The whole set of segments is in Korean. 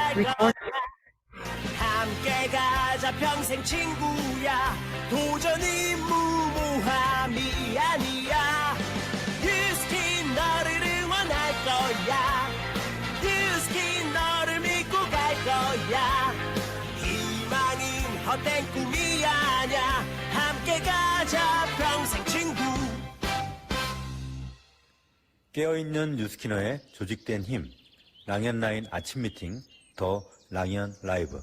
갈 거야. record. 함께 가자 평생 친구야. 도전이 무모함이 아니야. 유스킨 너를 응원할 거야. 유스킨 너를 믿고 갈 거야. 희망은 헛된 꿈이 아냐. 함께 가자 평생 친구. 깨어있는 뉴스키너의 조직된 힘, 랑연라인 아침 미팅, 더 랑연 라이브.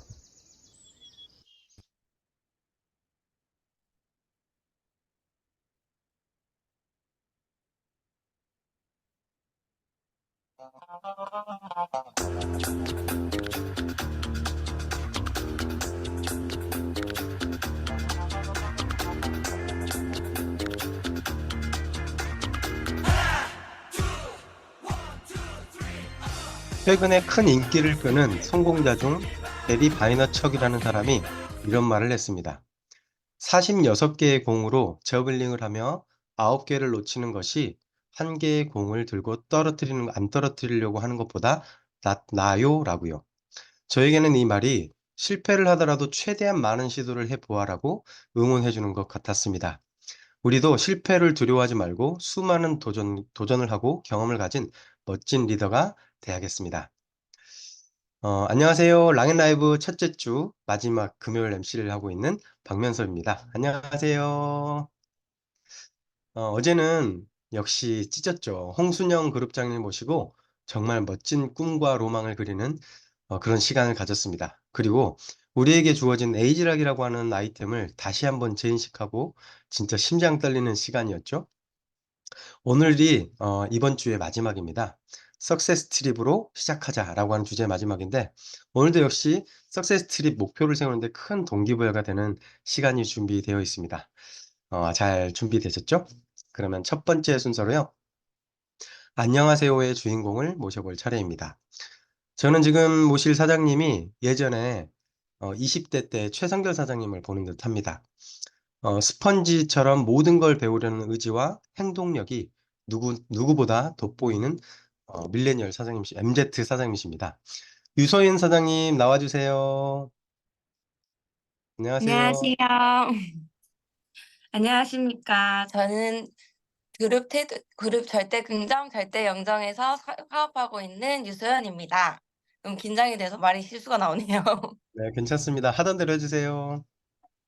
최근에 큰 인기를 끄는 성공자 중 게리 바이너척이라는 사람이 이런 말을 했습니다. 46개의 공으로 저글링을 하며 9개를 놓치는 것이 1개의 공을 들고 안 떨어뜨리려고 하는 것보다 낫나요? 라고요. 저에게는 이 말이 실패를 하더라도 최대한 많은 시도를 해보아라고 응원해주는 것 같았습니다. 우리도 실패를 두려워하지 말고 수많은 도전을 하고 경험을 가진 멋진 리더가 돼야겠습니다. 안녕하세요. 랑앤라이브 첫째 주 마지막 금요일 MC를 하고 있는 박면섭입니다. 안녕하세요. 어제는 역시 찢었죠. 홍순영 그룹장님 모시고 정말 멋진 꿈과 로망을 그리는 그런 시간을 가졌습니다. 그리고 우리에게 주어진 에이지락이라고 하는 아이템을 다시 한번 재인식하고 진짜 심장 떨리는 시간이었죠. 오늘이 이번 주의 마지막입니다. 석세스 트립으로 시작하자라고 하는 주제의 마지막인데 오늘도 역시 석세스 트립 목표를 세우는데 큰 동기부여가 되는 시간이 준비되어 있습니다. 잘 준비되셨죠? 그러면 첫 번째 순서로요. 안녕하세요의 주인공을 모셔볼 차례입니다. 저는 지금 모실 사장님이 예전에 20대 때 최성결 사장님을 보는 듯합니다. 스펀지처럼 모든 걸 배우려는 의지와 행동력이 누구보다 돋보이는 밀레니얼 MZ 사장님이십니다. 유서인 사장님 나와주세요. 안녕하세요. 안녕하세요. 안녕하십니까. 저는 그룹 절대 긍정, 절대 영정에서 사업하고 있는 유소연입니다. 좀 긴장이 돼서 말이 실수가 나오네요. 네, 괜찮습니다. 하던 대로 해주세요.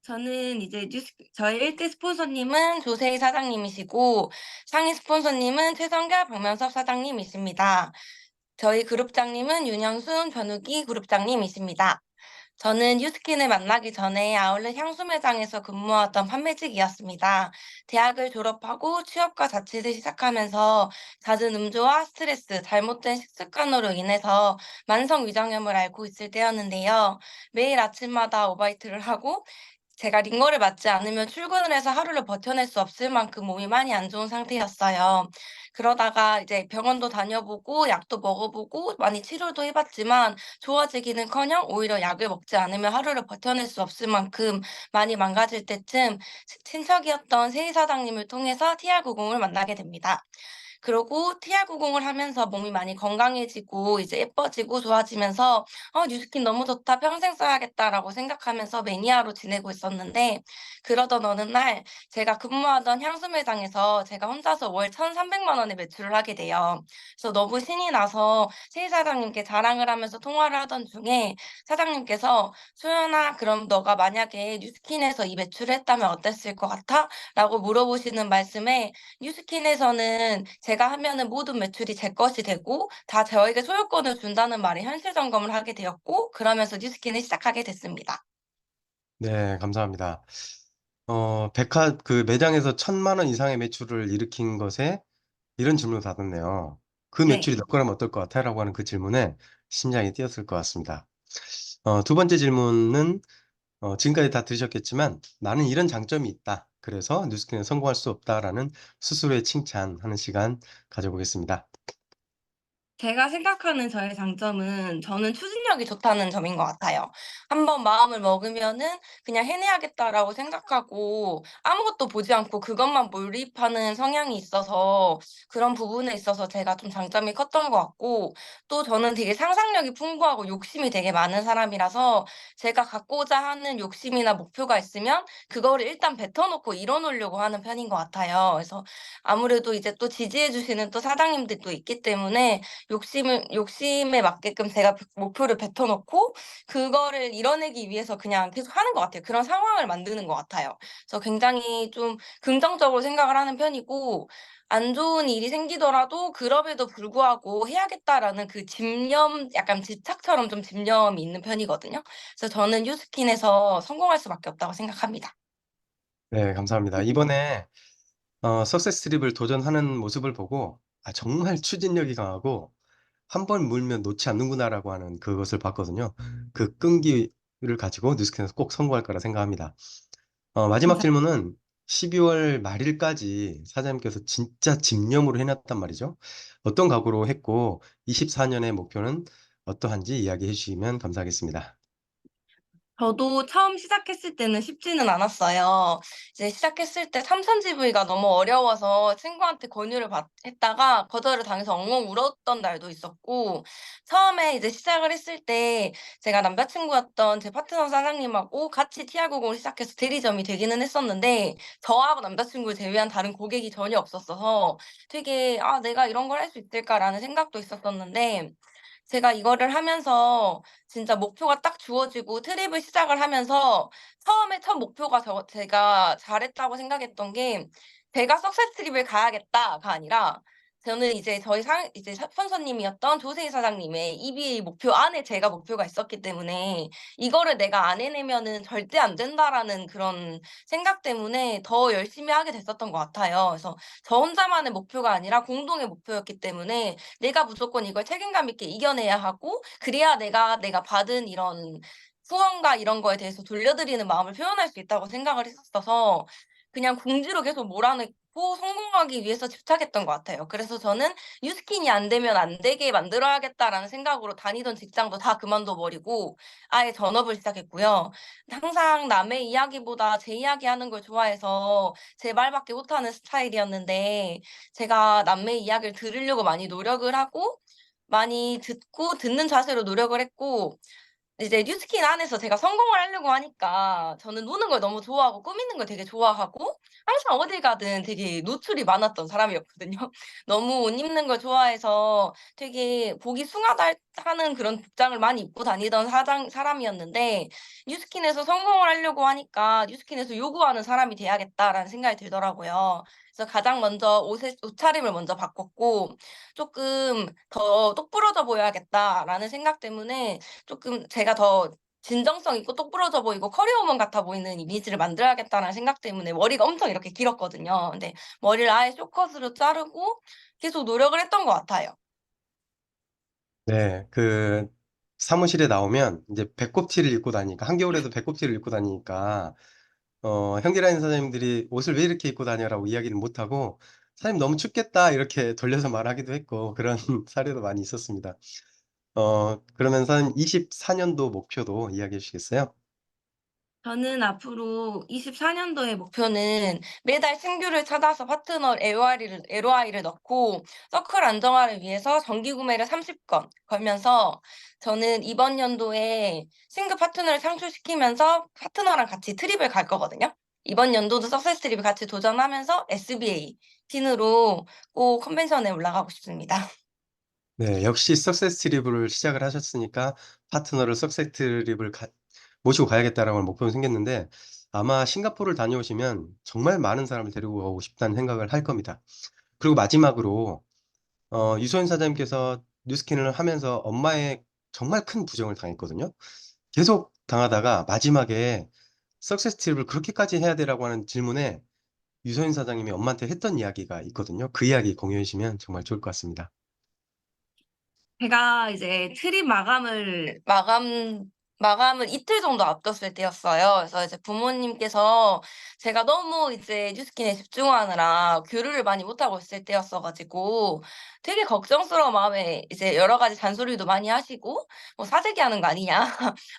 저는 이제 저희 1대 스폰서님은 조세희 사장님이시고, 상위 스폰서님은 최성결, 박면섭 사장님이십니다. 저희 그룹장님은 윤영순, 변우기 그룹장님이십니다. 저는 유스킨을 만나기 전에 아울렛 향수 매장에서 근무하던 판매직이었습니다. 대학을 졸업하고 취업과 자취를 시작하면서 잦은 음주와 스트레스, 잘못된 식습관으로 인해서 만성 위장염을 앓고 있을 때였는데요. 매일 아침마다 오바이트를 하고 제가 링거를 맞지 않으면 출근을 해서 하루를 버텨낼 수 없을 만큼 몸이 많이 안 좋은 상태였어요. 그러다가 이제 병원도 다녀보고 약도 먹어보고 많이 치료도 해봤지만 좋아지기는커녕 오히려 약을 먹지 않으면 하루를 버텨낼 수 없을 만큼 많이 망가질 때쯤 친척이었던 세희 사장님을 통해서 TR90을 만나게 됩니다. 그러고 TR90을 하면서 몸이 많이 건강해지고 이제 예뻐지고 좋아지면서 뉴스킨 너무 좋다. 평생 써야겠다라고 생각하면서 매니아로 지내고 있었는데 그러던 어느 날 제가 근무하던 향수 매장에서 제가 혼자서 월 1,300만 원의 매출을 하게 돼요. 그래서 너무 신이 나서 세희 사장님께 자랑을 하면서 통화를 하던 중에 사장님께서 "소연아, 그럼 너가 만약에 뉴스킨에서 이 매출을 했다면 어땠을 것 같아?" 라고 물어보시는 말씀에 뉴스킨에서는 제가 하면은 모든 매출이 제 것이 되고 다 저에게 소유권을 준다는 말에 현실 점검을 하게 되었고 그러면서 뉴스킨을 시작하게 됐습니다. 네, 감사합니다. 그 매장에서 1,000만 원 이상의 매출을 일으킨 것에 이런 질문을 받았네요. 그 네. 매출이 너 거라면 어떨 것 같아? 라고 하는 그 질문에 심장이 뛰었을 것 같습니다. 두 번째 질문은 지금까지 다 들으셨겠지만 나는 이런 장점이 있다. 그래서 뉴스킨에 성공할 수 없다라는 스스로의 칭찬하는 시간 가져보겠습니다. 제가 생각하는 저의 장점은 저는 추진력이 좋다는 점인 것 같아요. 한번 마음을 먹으면은 그냥 해내야겠다라고 생각하고 아무것도 보지 않고 그것만 몰입하는 성향이 있어서 그런 부분에 있어서 제가 좀 장점이 컸던 것 같고 또 저는 되게 상상력이 풍부하고 욕심이 되게 많은 사람이라서 제가 갖고자 하는 욕심이나 목표가 있으면 그거를 일단 뱉어놓고 이뤄놓으려고 하는 편인 것 같아요. 그래서 아무래도 이제 또 지지해 주시는 또 사장님들도 있기 때문에 욕심에 맞게끔 제가 목표를 뱉어 놓고 그거를 이뤄내기 위해서 그냥 계속 하는 것 같아요. 그런 상황을 만드는 것 같아요. 그래서 굉장히 좀 긍정적으로 생각을 하는 편이고 안 좋은 일이 생기더라도 그럼에도 불구하고 '해야겠다.'라는 그 집념 약간 집착처럼 좀 집념이 있는 편이거든요. 그래서 저는 뉴스킨에서 성공할 수밖에 없다고 생각합니다. 네, 감사합니다. 이번에 석세스 트립을 도전하는 모습을 보고 정말 추진력이 강하고 '한 번 물면 놓지 않는구나.'라고 하는 그것을 봤거든요. 그 끈기를 가지고 뉴스캔에서 꼭 성공할 거라 생각합니다. 마지막 질문은 12월 말일까지 사장님께서 진짜 집념으로 해놨단 말이죠. 어떤 각오로 했고 24 년의 목표는 어떠한지 이야기해 주시면 감사하겠습니다. 저도 처음 시작했을 때는 쉽지는 않았어요. 이제 시작했을 때 삼선 GV가 너무 어려워서 친구한테 권유를 했다가 거절을 당해서 엉엉 울었던 날도 있었고, 처음에 이제 시작을 했을 때 제가 남자친구였던 제 파트너 사장님하고 같이 TR90을 시작해서 대리점이 되기는 했었는데, 저하고 남자친구를 제외한 다른 고객이 전혀 없었어서 되게, 아, 내가 이런 걸 할 수 있을까라는 생각도 있었었는데, 제가 이거를 하면서 진짜 목표가 딱 주어지고 트립을 시작을 하면서 처음에 첫 목표가 제가 잘했다고 생각했던 게 '제가 석세스 트립을 가야겠다.'가 아니라 저는 이제 저희 이제 스폰서님이었던 조세희 사장님의 EBA 목표 안에 제가 목표가 있었기 때문에 '이거를 내가 안 해내면은 절대 안 된다.'라는 그런 생각 때문에 더 열심히 하게 됐었던 것 같아요. 그래서 저 혼자만의 목표가 아니라 공동의 목표였기 때문에 내가 무조건 이걸 책임감 있게 이겨내야 하고 그래야 내가 받은 이런 후원과 이런 거에 대해서 돌려드리는 마음을 표현할 수 있다고 생각을 했었어서 그냥 궁지로 계속 몰아넣고 성공하기 위해서 집착했던 것 같아요. 그래서 저는 '뉴스킨이 안 되면 안 되게 만들어야겠다.'라는 생각으로 다니던 직장도 다 그만둬 버리고 아예 전업을 시작했고요. 항상 남의 이야기보다 제 이야기하는 걸 좋아해서 제 말밖에 못하는 스타일이었는데 제가 남의 이야기를 들으려고 많이 노력을 하고 많이 듣고 듣는 자세로 노력을 했고 이제 뉴스킨 안에서 제가 성공을 하려고 하니까 저는 노는 걸 너무 좋아하고 꾸미는 걸 되게 좋아하고 항상 어딜 가든 되게 노출이 많았던 사람이었거든요. 너무 옷 입는 걸 좋아해서 되게 보기 숭하다 하는 그런 복장을 많이 입고 다니던 사람이었는데 뉴스킨에서 성공을 하려고 하니까 '뉴스킨에서 요구하는 사람이 돼야겠다.'라는 생각이 들더라고요. 그래서 가장 먼저 옷차림을 먼저 바꿨고 조금 '더 똑부러져 보여야겠다.'라는 생각 때문에 조금 제가 더 진정성 있고 똑부러져 보이고 커리어우먼 같아 보이는 이미지를 만들어야겠다는 생각 때문에 머리가 엄청 이렇게 길었거든요. 근데 머리를 아예 숏컷으로 자르고 계속 노력을 했던 것 같아요. 네. 사무실에 나오면 이제 배꼽티를 입고 다니니까 한겨울에도 배꼽티를 입고 다니니까 현기라인 사장님들이 "옷을 왜 이렇게 입고 다녀?"라고 이야기를 못 하고 "사장님 너무 춥겠다." 이렇게 돌려서 말하기도 했고 그런 사례도 많이 있었습니다. 그러면 사장님 24 년도 목표도 이야기해 주시겠어요? 저는 앞으로 24 년도의 목표는 매달 신규를 찾아서 파트너 LOI를 넣고 서클 안정화를 위해서 정기 구매를 30건 걸면서 저는 이번 연도에 신규 파트너를 창출시키면서 파트너랑 같이 트립을 갈 거거든요. 이번 연도도 석세스 트립을 같이 도전하면서 SBA 틴으로 꼭 컨벤션에 올라가고 싶습니다. 네. 역시 석세스 트립을 시작을 하셨으니까 파트너를 석세스 트립을 모시고 가야겠다라는 목표는 생겼는데 아마 싱가포르를 다녀오시면 정말 많은 사람을 데리고 가고 싶다는 생각을 할 겁니다. 그리고 마지막으로 유소연 사장님께서 뉴스킨을 하면서 엄마의 정말 큰 부정을 당했거든요. 계속 당하다가 마지막에 "석세스 트립을 그렇게까지 해야 돼?"라고 하는 질문에 유소연 사장님이 엄마한테 했던 이야기가 있거든요. 그 이야기 공유해 주시면 정말 좋을 것 같습니다. 제가 이제 트립 마감 마감을 이틀 정도 앞뒀을 때였어요. 그래서 이제 부모님께서 제가 너무 이제 뉴스킨에 집중하느라 교류를 많이 못하고 있을 때였어 가지고 되게 걱정스러운 마음에 이제 여러 가지 잔소리도 많이 하시고 뭐 "사재기 하는 거 아니냐."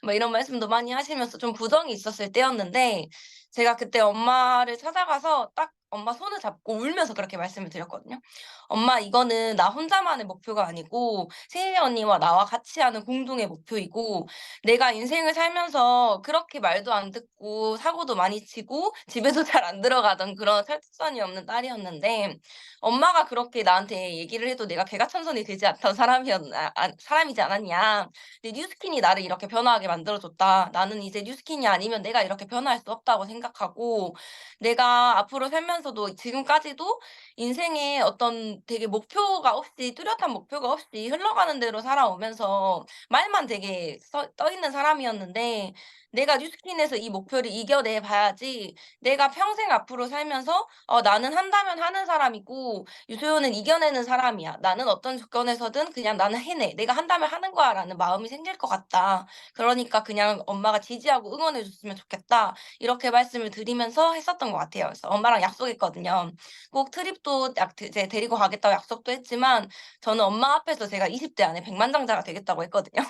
뭐 이런 말씀도 많이 하시면서 좀 부정이 있었을 때였는데, 제가 그때 엄마를 찾아가서 딱 엄마 손을 잡고 울면서 그렇게 말씀을 드렸거든요. "엄마, 이거는 나 혼자만의 목표가 아니고 세희 언니와 나와 같이 하는 공동의 목표이고, 내가 인생을 살면서 그렇게 말도 안 듣고 사고도 많이 치고 집에도 잘 안 들어가던 그런 철두선이 없는 딸이었는데, 엄마가 그렇게 나한테 얘기를 해도 내가 개가천선이 되지 않던 사람이지 않았냐. 근데 뉴스킨이 나를 이렇게 변화하게 만들어 줬다. 나는 이제 뉴스킨이 아니면 내가 이렇게 변화할 수 없다고 생각하고, 내가 앞으로 살면서도 지금까지도 인생에 어떤 되게 목표가 없이, 뚜렷한 목표가 없이 흘러가는 대로 살아오면서 말만 되게 떠 있는 사람이었는데, 내가 뉴스킨에서 이 목표를 이겨내 봐야지 내가 평생 앞으로 살면서 '나는 한다면 하는 사람이고 유소연은 이겨내는 사람이야. 나는 어떤 조건에서든 그냥 나는 해내. 내가 한다면 하는 거야.'라는 마음이 생길 것 같다. 그러니까 그냥 엄마가 지지하고 응원해 줬으면 좋겠다." 이렇게 말씀을 드리면서 했었던 것 같아요. 그래서 엄마랑 약속했거든요. 꼭 트립도 이제 데리고 가겠다고 약속도 했지만, 저는 엄마 앞에서 제가 20대 안에 백만장자가 되겠다고 했거든요.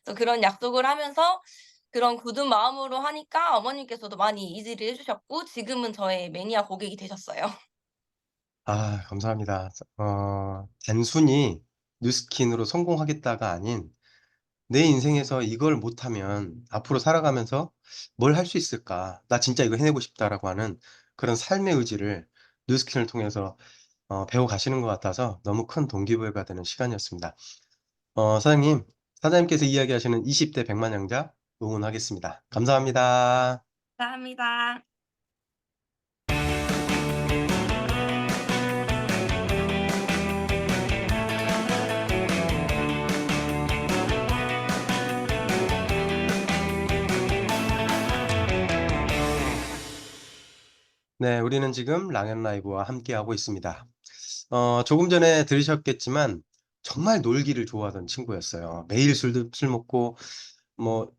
그래서 그런 약속을 하면서 그런 굳은 마음으로 하니까 어머님께서도 많이 이지를 해 주셨고 지금은 저의 매니아 고객이 되셨어요. 아, 감사합니다. 단순히 뉴스킨으로 성공하겠다가 아닌, 내 인생에서 이걸 못하면 앞으로 살아가면서 '뭘 할 수 있을까? 나 진짜 이거 해내고 싶다.'라고 하는 그런 삶의 의지를 뉴스킨을 통해서 배워 가시는 것 같아서 너무 큰 동기부여가 되는 시간이었습니다. 사장님, 사장님께서 이야기하시는 20대 백만장자 응원하겠습니다. 감사합니다. 감사합니다. 네, 우리는 지금 랑앤 라이브와 함께하고 있습니다. 조금 전에 들으셨겠지만 정말 놀기를 좋아하던 친구였어요. 매일 술 먹고, 뭐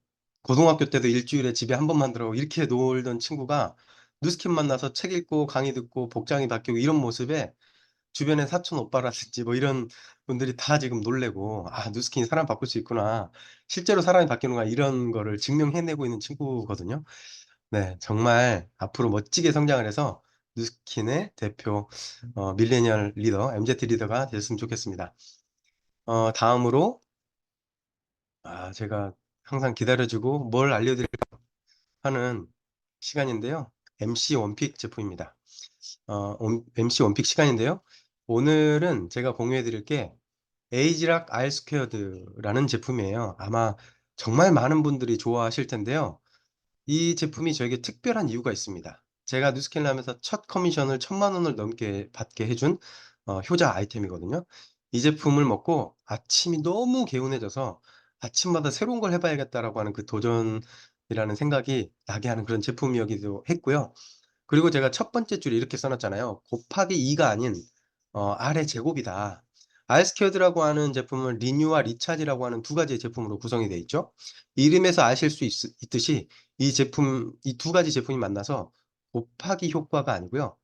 고등학교 때도 일 주일에 집에 한 번만 들어오고 이렇게 놀던 친구가 뉴스킨 만나서 책 읽고 강의 듣고 복장이 바뀌고 이런 모습에 주변의 사촌 오빠라든지 뭐 이런 분들이 다 지금 놀래고 '아, 뉴스킨이 사람 바꿀 수 있구나. 실제로 사람이 바뀌는구나.' 이런 거를 증명해내고 있는 친구거든요. 네. 정말 앞으로 멋지게 성장을 해서 뉴스킨의 대표 밀레니얼 리더, MZ 리더가 됐으면 좋겠습니다. 다음으로 제가 항상 기다려 주고 뭘 알려드릴까 하는 시간인데요. MC 원픽 제품입니다. MC 원픽 시간인데요. 오늘은 제가 공유해 드릴 게 에이지락 R 스퀘어드라는 제품이에요. 아마 정말 많은 분들이 좋아하실 텐데요. 이 제품이 저에게 특별한 이유가 있습니다. 제가 뉴스캔을 하면서 첫 커미션을 1,000,000원을 넘게 받게 해준 효자 아이템이거든요. 이 제품을 먹고 아침이 너무 개운해져서 '아침마다 새로운 걸 해 봐야겠다.'라고 하는 그 도전이라는 생각이 나게 하는 그런 제품이기도 했고요. 그리고 제가 첫 번째 줄에 이렇게 써 놨잖아요. 곱하기 2가 아닌 R의 제곱이다. R스퀘어드라고 하는 제품은 리뉴와 리차지라고 하는 두 가지의 제품으로 구성이 되어 있죠. 이름에서 아실 수 있듯이 이 두 가지 제품이 만나서 곱하기 효과가 아니고요.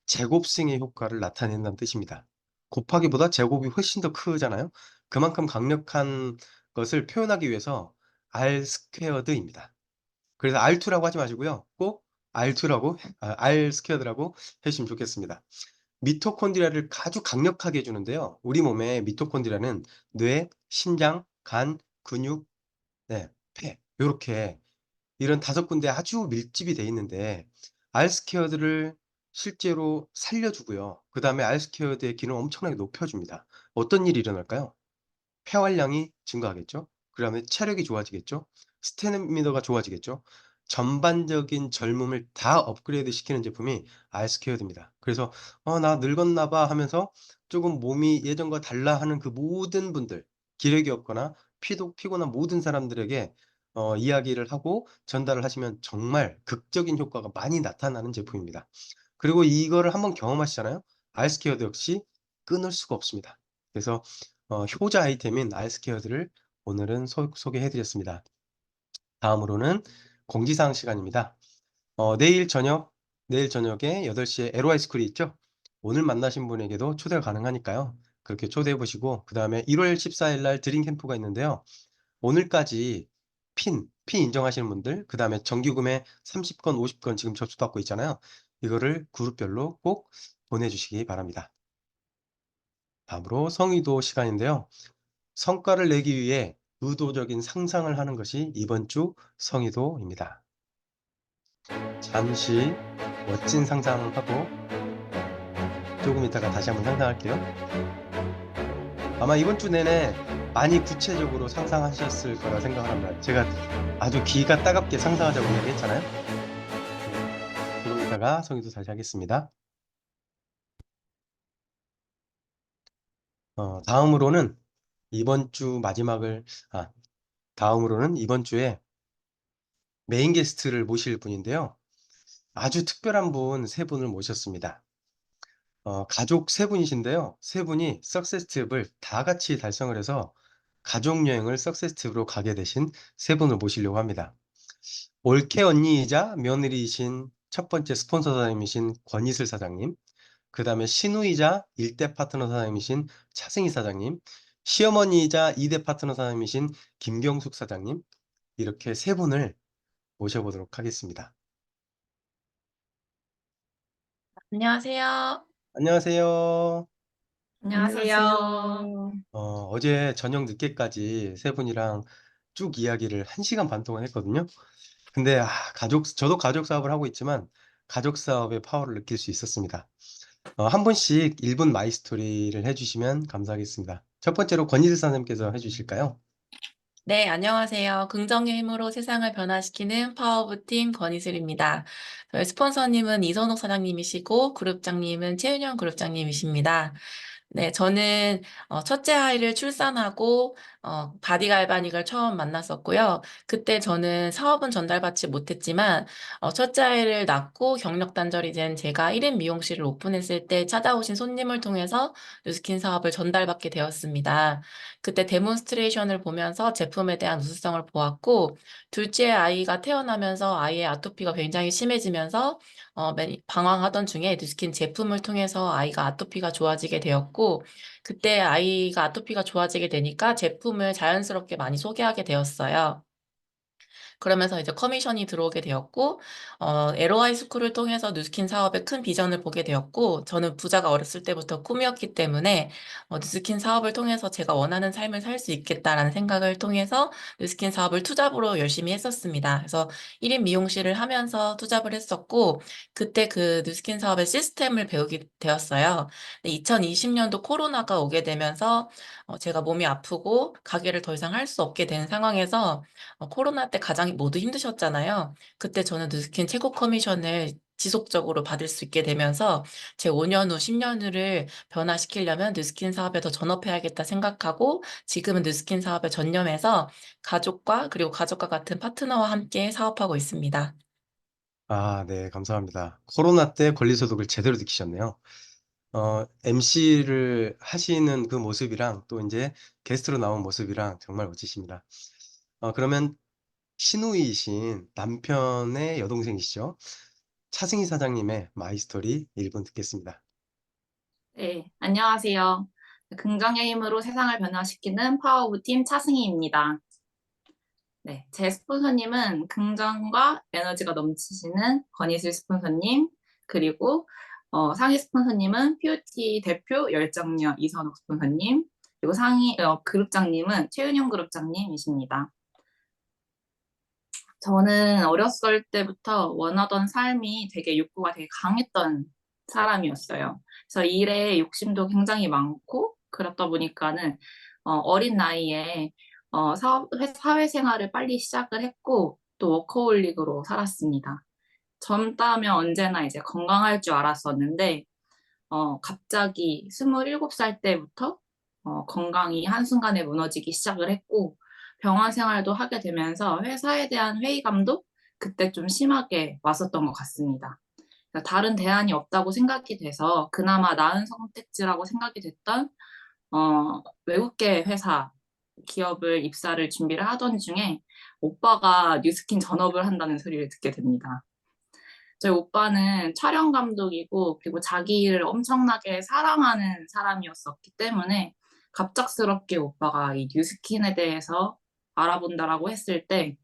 제곱승의 효과를 나타낸다는 뜻입니다. 곱하기보다 제곱이 훨씬 더 크잖아요. 그만큼 강력한 것을 표현하기 위해서 R 스퀘어드입니다. 그래서 R2라고 하지 마시고요. 꼭 R2라고 R 스퀘어드라고 해 주시면 좋겠습니다. 미토콘드리아를 아주 강력하게 해 주는데요. 우리 몸의 미토콘드리아는 뇌, 심장, 간, 근육, 네, 폐 요렇게 이런 5군데 아주 밀집이 돼 있는데 알스퀘어드를 실제로 살려 주고요. 그다음에 알스퀘어드의 기능을 엄청나게 높여 줍니다. 어떤 일이 일어날까요? 폐활량이 증가하겠죠. 그다음에 체력이 좋아지겠죠. 스태미너가 좋아지겠죠. 전반적인 젊음을 다 업그레이드 시키는 제품이 알스퀘어드입니다. 그래서 '나 늙었나 봐.' 하면서 쪼금 몸이 예전과 달라 하는 그 모든 분들, 기력이 없거나 피곤한 모든 사람들에게 이야기를 하고 전달을 하시면 정말 극적인 효과가 많이 나타나는 제품입니다. 그리고 이거를 한번 경험하시잖아요. 알스퀘어드 역시 끊을 수가 없습니다. 그래서 효자 아이템인 알스케어드를 오늘은 소개해드렸습니다. 다음으로는 공지사항 시간입니다. 내일 저녁에 8시에 LOI 스쿨이 있죠? 오늘 만나신 분에게도 초대가 가능하니까요. 그렇게 초대해 보시고, 그 다음에 1월 14일 날 드림 캠프가 있는데요. 오늘까지 핀 인정하시는 분들, 그 다음에 정기구매 30건, 50건 지금 접수받고 있잖아요. 이거를 그룹별로 꼭 보내주시기 바랍니다. 다음으로 성의도 시간인데요. 성과를 내기 위해 의도적인 상상을 하는 것이 이번 주 성의도입니다. 잠시 멋진 상상하고 조금 있다가 다시 한번 상상할게요. 아마 이번 주 내내 많이 구체적으로 상상하셨을 거라 생각을 합니다. 제가 아주 귀가 따갑게 상상하자고 얘기했잖아요. 조금 있다가 성의도 다시 하겠습니다. 다음으로는 이번 주에 메인 게스트를 모실 분인데요. 아주 특별한 분 3분을 모셨습니다. 가족 3분이신데요. 3분이 석세스팁을 다 같이 달성을 해서 가족여행을 석세스팁으로 가게 되신 3분을 모시려고 합니다. 올케 언니이자 며느리이신 첫 번째 스폰서 사장님이신 권이슬 사장님, 그 다음에 신우이자 1대 파트너 사장님이신 차승희 사장님, 시어머니이자 2대 파트너 사장님이신 김경숙 사장님, 이렇게 3분을 모셔보도록 하겠습니다. 안녕하세요. 안녕하세요. 안녕하세요. 어제 저녁 늦게까지 3분이랑 쭉 이야기를 1시간 반 동안 했거든요. 근데 저도 가족 사업을 하고 있지만 가족 사업의 파워를 느낄 수 있었습니다. 한 분씩 1분 마이스토리를 해주시면 감사하겠습니다. 첫 번째로 권희슬 선생님께서 해주실까요? 네, 안녕하세요. 긍정의 힘으로 세상을 변화시키는 파워오브팀 권희슬입니다. 저희 스폰서님은 이선옥 사장님이시고 그룹장님은 최은영 그룹장님이십니다. 네, 저는 첫째 아이를 출산하고 바디 갈바닉을 처음 만났었고요. 그때 저는 사업은 전달받지 못했지만 첫째 아이를 낳고 경력 단절이 된 제가 1인 미용실을 오픈했을 때 찾아오신 손님을 통해서 뉴스킨 사업을 전달받게 되었습니다. 그때 데몬스트레이션을 보면서 제품에 대한 우수성을 보았고 둘째 아이가 태어나면서 아이의 아토피가 굉장히 심해지면서 방황하던 중에 뉴스킨 제품을 통해서 아이가 아토피가 좋아지게 되었고 그때 아이가 아토피가 좋아지게 되니까 제품을 자연스럽게 많이 소개하게 되었어요. 그러면서 이제 커미션이 들어오게 되었고, LOI 스쿨을 통해서 뉴스킨 사업의 큰 비전을 보게 되었고, 저는 부자가 어렸을 때부터 꿈이었기 때문에, 뉴스킨 사업을 통해서 제가 원하는 삶을 살 수 있겠다라는 생각을 통해서 뉴스킨 사업을 투잡으로 열심히 했었습니다. 그래서 1인 미용실을 하면서 투잡을 했었고, 그때 그 뉴스킨 사업의 시스템을 배우게 되었어요. 2020년도 코로나가 오게 되면서, 제가 몸이 아프고 가게를 더 이상 할 수 없게 된 상황에서 코로나 때 가장 모두 힘드셨잖아요. 그때 저는 뉴스킨 최고 커미션을 지속적으로 받을 수 있게 되면서 제 5년 후, 10년 후를 변화시키려면 뉴스킨 사업에 더 전업해야겠다 생각하고 지금은 뉴스킨 사업에 전념해서 가족과 그리고 가족과 같은 파트너와 함께 사업하고 있습니다. 네, 감사합니다. 코로나 때 권리소득을 제대로 느끼셨네요. MC를 하시는 그 모습이랑 또 이제 게스트로 나온 모습이랑 정말 멋지십니다. 그러면 신우이신 남편의 여동생이시죠? 차승희 사장님의 마이스토리 1분 듣겠습니다. 네, 안녕하세요. 긍정의 힘으로 세상을 변화시키는 파워오브팀 차승희입니다. 네, 제 스폰서님은 긍정과 에너지가 넘치시는 권희슬 스폰서님, 그리고 상위 스폰서님은 POT 대표 열정녀 이선옥 스폰서님, 그리고 상위 그룹장님은 최은영 그룹장님이십니다. 저는 어렸을 때부터 원하던 삶이 되게 욕구가 되게 강했던 사람이었어요. 그래서 일에 욕심도 굉장히 많고 그렇다 보니까는 어린 나이에 사회생활을 빨리 시작을 했고 또 워커홀릭으로 살았습니다. 젊다면 언제나 이제 건강할 줄 알았었는데 갑자기 27살 때부터 건강이 한순간에 무너지기 시작을 했고 병원 생활도 하게 되면서 회사에 대한 회의감도 그때 좀 심하게 왔었던 것 같습니다. 그러니까 다른 대안이 없다고 생각이 돼서 그나마 나은 선택지라고 생각이 됐던 외국계 회사 기업을 입사를 준비를 하던 중에 오빠가 뉴스킨 전업을 한다는 소리를 듣게 됩니다. 저희 오빠는 촬영 감독이고 그리고 자기 일을 엄청나게 사랑하는 사람이었었기 때문에 갑작스럽게 오빠가 이 뉴스킨에 대해서 알아본다라고 했을 때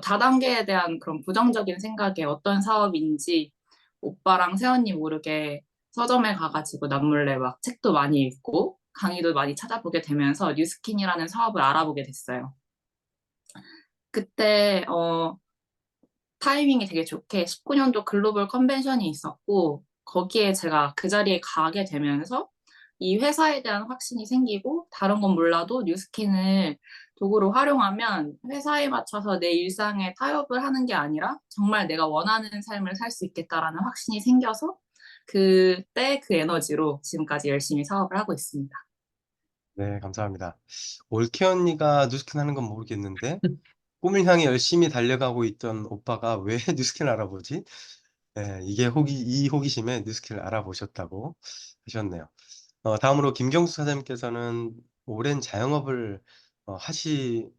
다단계에 대한 그런 부정적인 생각에 어떤 사업인지 오빠랑 새언니 모르게 서점에 가가지고 남몰래 막 책도 많이 읽고 강의도 많이 찾아보게 되면서 뉴스킨이라는 사업을 알아보게 됐어요. 그때 타이밍이 되게 좋게 19년도 글로벌 컨벤션이 있었고 거기에 제가 그 자리에 가게 되면서 이 회사에 대한 확신이 생기고 다른 건 몰라도 뉴스킨을 도구로 활용하면 회사에 맞춰서 내 일상에 타협을 하는 게 아니라 정말 내가 원하는 삶을 살 수 있겠다라는 확신이 생겨서 그때 그 에너지로 지금까지 열심히 사업을 하고 있습니다. 네, 감사합니다. 올케 언니가 뉴스킨 하는 건 모르겠는데 꿈을 향해 열심히 달려가고 있던 오빠가 왜 뉴스킨을 알아보지? 네, 이 호기심에 뉴스킨을 알아보셨다고 하셨네요. 다음으로 김경수 사장님께서는 오랜 자영업을 하신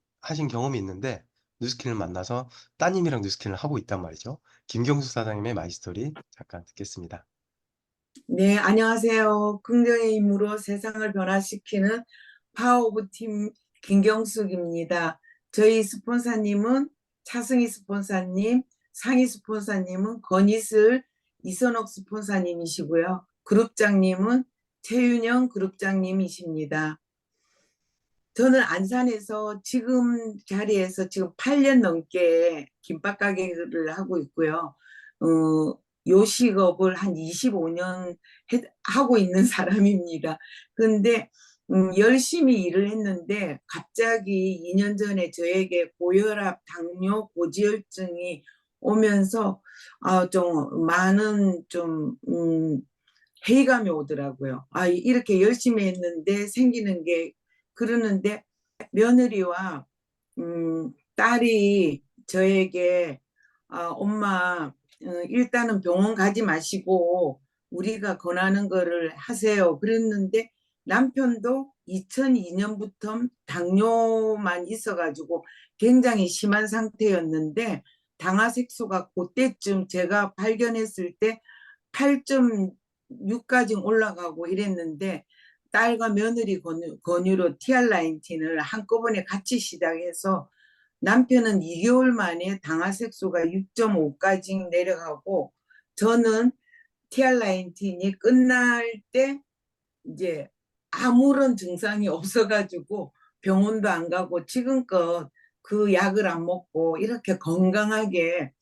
경험이 있는데 뉴스킨을 만나서 따님이랑 뉴스킨을 하고 있단 말이죠. 김경수 사장님의 마이스토리 잠깐 듣겠습니다. 네, 안녕하세요. 긍정의 힘으로 세상을 변화시키는 파워오브 팀 김경숙입니다. 저희 스폰서님은 차승희 스폰서님, 상희 스폰서님은 권이슬, 이선옥 스폰서님이시고요. 그룹장님은 최윤영 그룹장님이십니다. 저는 안산에서 지금 자리에서 지금 8년 넘게 김밥 가게를 하고 있고요. 요식업을 한 25년 하고 있는 사람입니다. 근데 열심히 일을 했는데 갑자기 2년 전에 저에게 고혈압, 당뇨, 고지혈증이 오면서 좀 많은 회의감이 오더라고요. 이렇게 열심히 했는데 생기는 게 그러는데 며느리와 딸이 저에게 엄마 일단은 병원 가지 마시고 우리가 권하는 거를 하세요. 그랬는데 남편도 2002년부터 당뇨만 있어가지고 굉장히 심한 상태였는데 당화색소가 그때쯤 제가 발견했을 때 8.6까지 올라가고 이랬는데 딸과 며느리 권유로 TR19을 한꺼번에 같이 시작해서 남편은 2개월 만에 당화색소가 6.5까지 내려가고 저는 TR19이 끝날 때 이제 아무런 증상이 없어가지고 병원도 안 가고 지금껏 그 약을 안 먹고 이렇게 건강하게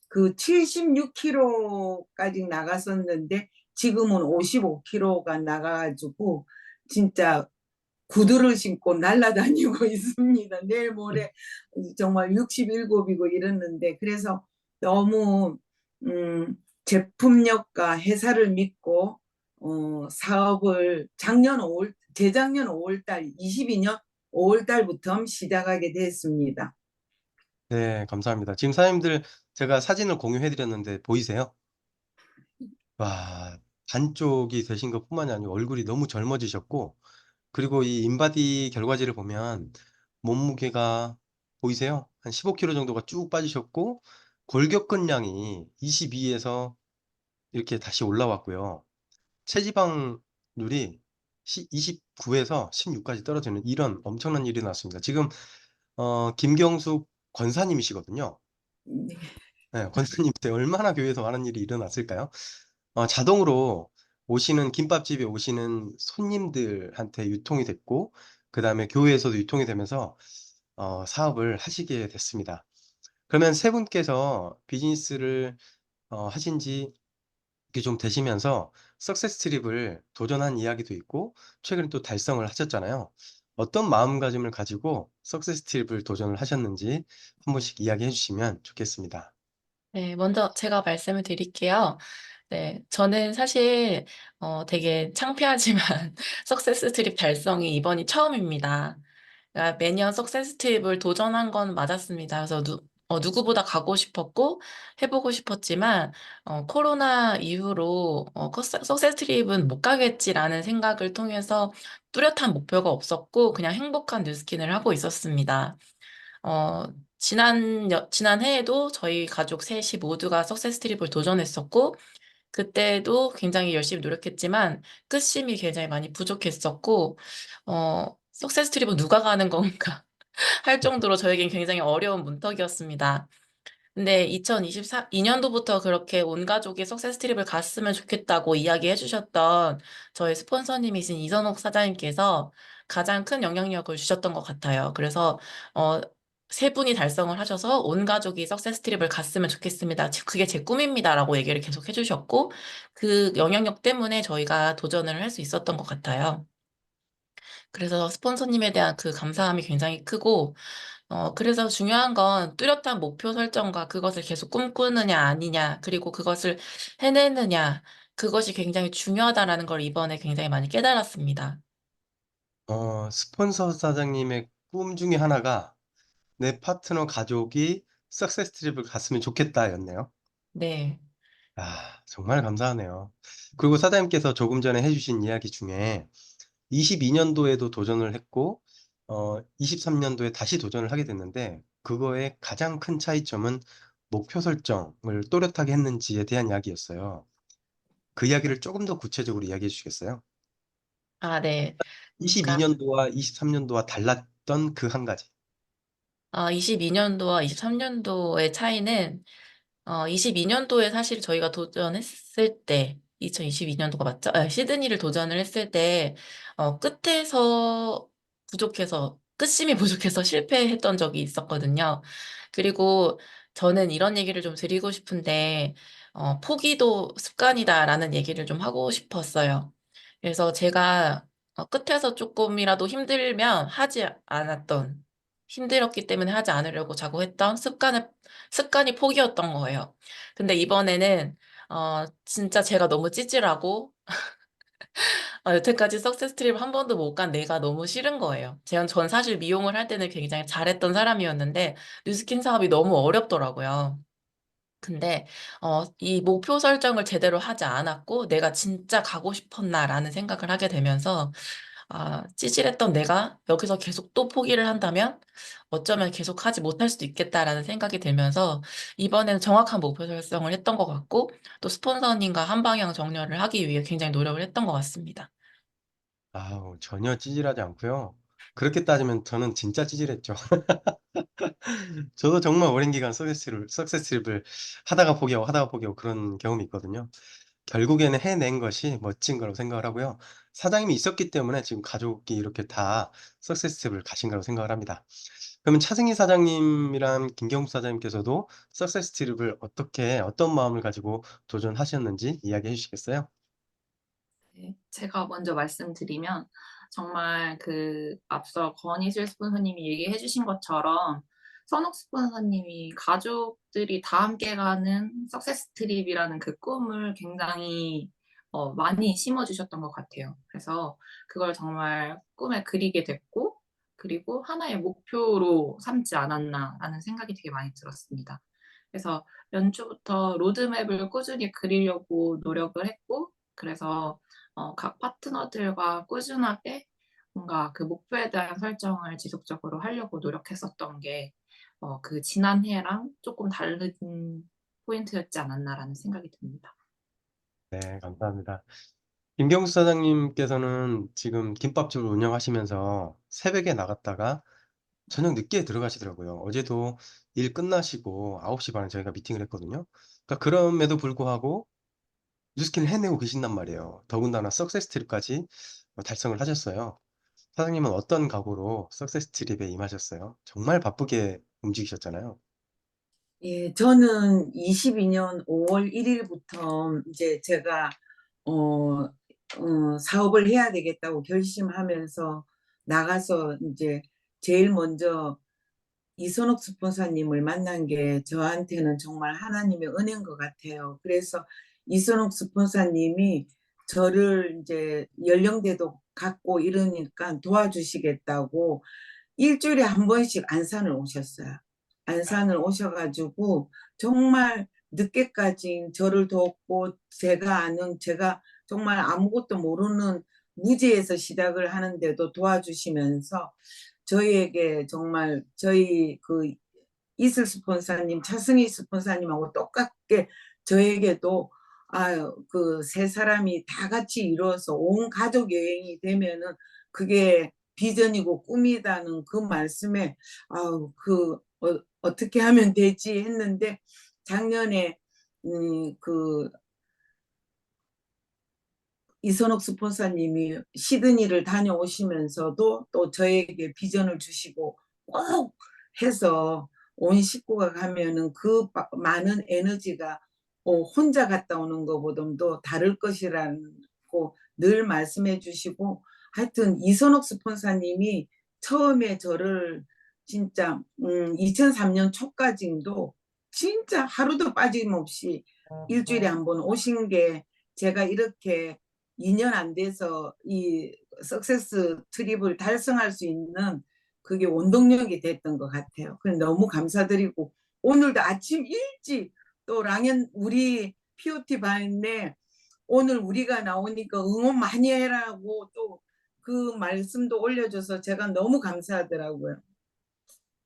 그 76kg까지 나갔었는데 지금은 55kg가 나가가지고 진짜 구두를 신고 날아다니고 있습니다. 내일 모레 정말 67이고 이랬는데 그래서 너무 제품력과 회사를 믿고 사업을 재작년 5월달 22년 5월달부터 시작하게 됐습니다. 네, 감사합니다. 지금 사장님들 제가 사진을 공유해 드렸는데 보이세요? 와, 반쪽이 되신 것뿐만이 아니고 얼굴이 너무 젊어지셨고 그리고 이 인바디 결과지를 보면 몸무게가 보이세요? 한 15kg 정도가 쭉 빠지셨고 골격근량이 22에서 이렇게 다시 올라왔고요. 체지방률이 29에서 16까지 떨어지는 이런 엄청난 일이 났습니다. 지금 김경숙 권사님이시거든요. 네. 네, 권사님한테 얼마나 교회에서 많은 일이 일어났을까요? 자동으로 김밥집에 오시는 손님들한테 유통이 됐고 그 다음에 교회에서도 유통이 되면서 사업을 하시게 됐습니다. 그러면 세 분께서 비즈니스를 하신 지 이렇게 좀 되시면서 석세스 트립을 도전한 이야기도 있고 최근에 또 달성을 하셨잖아요. 어떤 마음가짐을 가지고 석세스 트립을 도전을 하셨는지 한 번씩 이야기해 주시면 좋겠습니다. 네, 먼저 제가 말씀을 드릴게요. 네, 저는 사실 되게 창피하지만 석세스 트립 달성이 이번이 처음입니다. 그러니까 매년 석세스 트립을 도전한 건 맞았습니다. 그래서 누구보다 가고 싶었고 해보고 싶었지만 코로나 이후로 석세스 트립은 못 가겠지라는 생각을 통해서 뚜렷한 목표가 없었고 그냥 행복한 뉴스킨을 하고 있었습니다. 어, 지난 해에도 저희 가족 셋이 모두가 석세스 트립을 도전했었고 그때도 굉장히 열심히 노력했지만 끝심이 굉장히 많이 부족했었고 석세스 트립은 누가 가는 건가 할 정도로 저에겐 굉장히 어려운 문턱이었습니다. 근데 2024년도부터 그렇게 온 가족이 석세스 트립을 갔으면 좋겠다고 이야기해 주셨던 저희 스폰서님이신 이선옥 사장님께서 가장 큰 영향력을 주셨던 것 같아요. 그래서 어, 세 분이 달성을 하셔서 온 가족이 석세스 트립을 갔으면 좋겠습니다. 그게 제 꿈입니다라고 얘기를 계속 해주셨고 그 영향력 때문에 저희가 도전을 할 수 있었던 것 같아요. 그래서 스폰서님에 대한 그 감사함이 굉장히 크고 그래서 중요한 건 뚜렷한 목표 설정과 그것을 계속 꿈꾸느냐 아니냐, 그리고 그것을 해내느냐, 그것이 굉장히 중요하다라는 걸 이번에 굉장히 많이 깨달았습니다. 스폰서 사장님의 꿈 중에 하나가 내 파트너 가족이 석세스 트립을 갔으면 좋겠다였네요. 네. 정말 감사하네요. 그리고 사장님께서 조금 전에 해주신 이야기 중에 22년도에도 도전을 했고, 23년도에 다시 도전을 하게 됐는데, 그거의 가장 큰 차이점은 목표 설정을 또렷하게 했는지에 대한 이야기였어요. 그 이야기를 조금 더 구체적으로 이야기해 주시겠어요? 아, 네. 그러니까 22년도와 23년도와 달랐던 그 한 가지. 22년도와 23년도의 차이는 22년도에 사실 저희가 도전했을 때, 2022년도가 맞죠? 시드니를 도전을 했을 때, 끝에서 부족해서, 끝심이 부족해서 실패했던 적이 있었거든요. 그리고 저는 이런 얘기를 좀 드리고 싶은데, 포기도 습관이다라는 얘기를 좀 하고 싶었어요. 그래서 제가 끝에서 조금이라도 힘들면 하지 않았던, 힘들었기 때문에 하지 않으려고 자꾸 했던 습관이 포기였던 거예요. 근데 이번에는 진짜 제가 너무 찌질하고 여태까지 석세스 트립 한 번도 못 간 내가 너무 싫은 거예요. 전 사실 미용을 할 때는 굉장히 잘했던 사람이었는데 뉴스킨 사업이 너무 어렵더라고요. 근데 이 목표 설정을 제대로 하지 않았고 내가 진짜 가고 싶었나라는 생각을 하게 되면서 찌질했던 내가 여기서 계속 또 포기를 한다면 어쩌면 계속 하지 못할 수도 있겠다라는 생각이 들면서 이번에는 정확한 목표 설정을 했던 것 같고 또 스폰서님과 한 방향 정렬을 하기 위해 굉장히 노력을 했던 것 같습니다. 전혀 찌질하지 않고요. 그렇게 따지면 저는 진짜 찌질했죠. 저도 정말 오랜 기간 석세스 트립을 하다가 포기하고 그런 경험이 있거든요. 결국에는 해낸 것이 멋진 거라고 생각을 하고요. 사장님이 있었기 때문에 지금 가족이 이렇게 다 석세스 트립을 가신 거라고 생각을 합니다. 그러면 차승희 사장님이랑 김경수 사장님께서도 석세스 트립을 어떤 마음을 가지고 도전하셨는지 이야기해 주시겠어요? 네, 제가 먼저 말씀드리면 정말 앞서 권희슬 스폰서님이 얘기해 주신 것처럼 선욱 스폰서님이 가족들이 다 함께 가는 석세스 트립이라는 그 꿈을 굉장히 많이 심어주셨던 것 같아요. 그래서 그걸 정말 꿈에 그리게 됐고 그리고 하나의 목표로 삼지 않았나라는 생각이 되게 많이 들었습니다. 그래서 연초부터 로드맵을 꾸준히 그리려고 노력을 했고 그래서 각 파트너들과 꾸준하게 뭔가 그 목표에 대한 설정을 지속적으로 하려고 노력했었던 게 그 지난해랑 조금 다른 포인트였지 않았나라는 생각이 듭니다. 네, 감사합니다. 김경수 사장님께서는 지금 김밥집을 운영하시면서 새벽에 나갔다가 저녁 늦게 들어가시더라고요. 어제도 일 끝나시고 9시 반에 저희가 미팅을 했거든요. 그러니까 그럼에도 불구하고 뉴스킨을 해내고 계신단 말이에요. 더군다나 석세스 트립까지 달성을 하셨어요. 사장님은 어떤 각오로 석세스 트립에 임하셨어요? 정말 바쁘게 움직이셨잖아요. 예, 저는 22년 5월 1일부터 이제 제가 사업을 해야 되겠다고 결심하면서 나가서 이제 제일 먼저 이선옥 스폰서님을 만난 게 저한테는 정말 하나님의 은혜인 것 같아요. 그래서 이선옥 스폰서님이 저를 이제 연령대도 갖고 이러니까 도와주시겠다고 일주일에 한 번씩 안산을 오셨어요. 안산을 오셔가지고 정말 늦게까지 저를 돕고 제가 정말 아무것도 모르는 무지에서 시작을 하는데도 도와주시면서 저희에게 정말 저희 그 이슬 스폰사님, 차승희 스폰사님하고 똑같게 저에게도 그 세 사람이 다 같이 이루어서 온 가족 여행이 되면은 그게 비전이고 꿈이다는 그 말씀에 어떻게 하면 되지 했는데 작년에 그 이선옥 스폰서님이 시드니를 다녀오시면서도 또 저에게 비전을 주시고 꼭 해서 온 식구가 가면은 그 많은 에너지가 혼자 갔다 오는 것보다도 다를 것이라고 늘 말씀해 주시고 하여튼 이선옥 스폰서님이 처음에 저를 진짜 2003년 초까지도 진짜 하루도 빠짐없이 일주일에 한 번 오신 게 제가 이렇게 2년 안 돼서 이 석세스 트립을 달성할 수 있는 그게 원동력이 됐던 것 같아요. 그래서 너무 감사드리고 오늘도 아침 일찍 또 랑연 우리 POT 반에 오늘 우리가 나오니까 응원 많이 해라고 또 그 말씀도 올려줘서 제가 너무 감사하더라고요.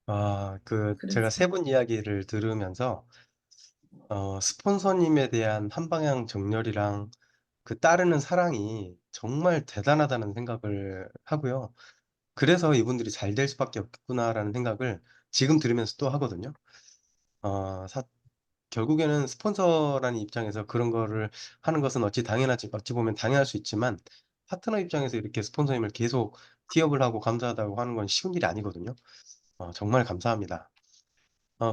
제가 그래서 세 분 이야기를 들으면서 스폰서님에 대한 한방향 정열이랑 그 따르는 사랑이 정말 대단하다는 생각을 하고요. 그래서 이분들이 잘 될 수밖에 없구나라는 생각을 지금 들으면서 또 하거든요. 결국에는 스폰서라는 입장에서 그런 거를 하는 것은 어찌 보면 당연할 수 있지만 파트너 입장에서 이렇게 스폰서님을 계속 티업을 하고 감사하다고 하는 건 쉬운 일이 아니거든요. 정말 감사합니다.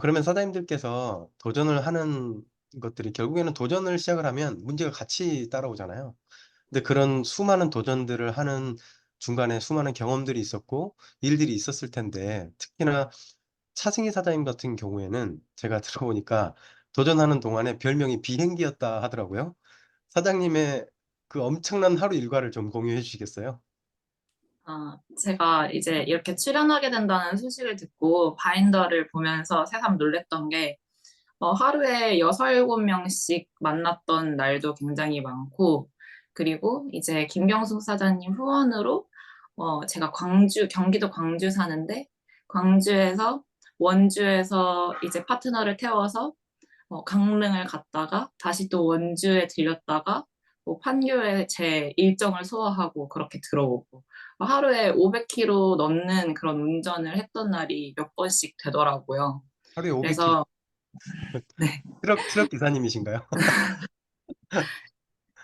그러면 사장님들께서 도전을 하는 것들이 결국에는 도전을 시작을 하면 문제가 같이 따라오잖아요. 근데 그런 수많은 도전들을 하는 중간에 수많은 경험들이 있었고 일들이 있었을 텐데 특히나 차승희 사장님 같은 경우에는 제가 들어보니까 도전하는 동안에 별명이 비행기였다 하더라고요. 사장님의 그 엄청난 하루 일과를 좀 공유해 주시겠어요? 제가 이제 이렇게 출연하게 된다는 소식을 듣고 바인더를 보면서 새삼 놀랬던 게 하루에 6, 7명씩 만났던 날도 굉장히 많고, 그리고 이제 김병숙 사장님 후원으로 제가 경기도 광주 사는데, 광주에서 원주에서 이제 파트너를 태워서 강릉을 갔다가 다시 또 원주에 들렸다가 뭐 판교에 제 일정을 소화하고 그렇게 들어오고 하루에 500km 넘는 그런 운전을 했던 날이 몇 번씩 되더라고요. 하루에 500km. 그래서 네. 트럭 기사님이신가요?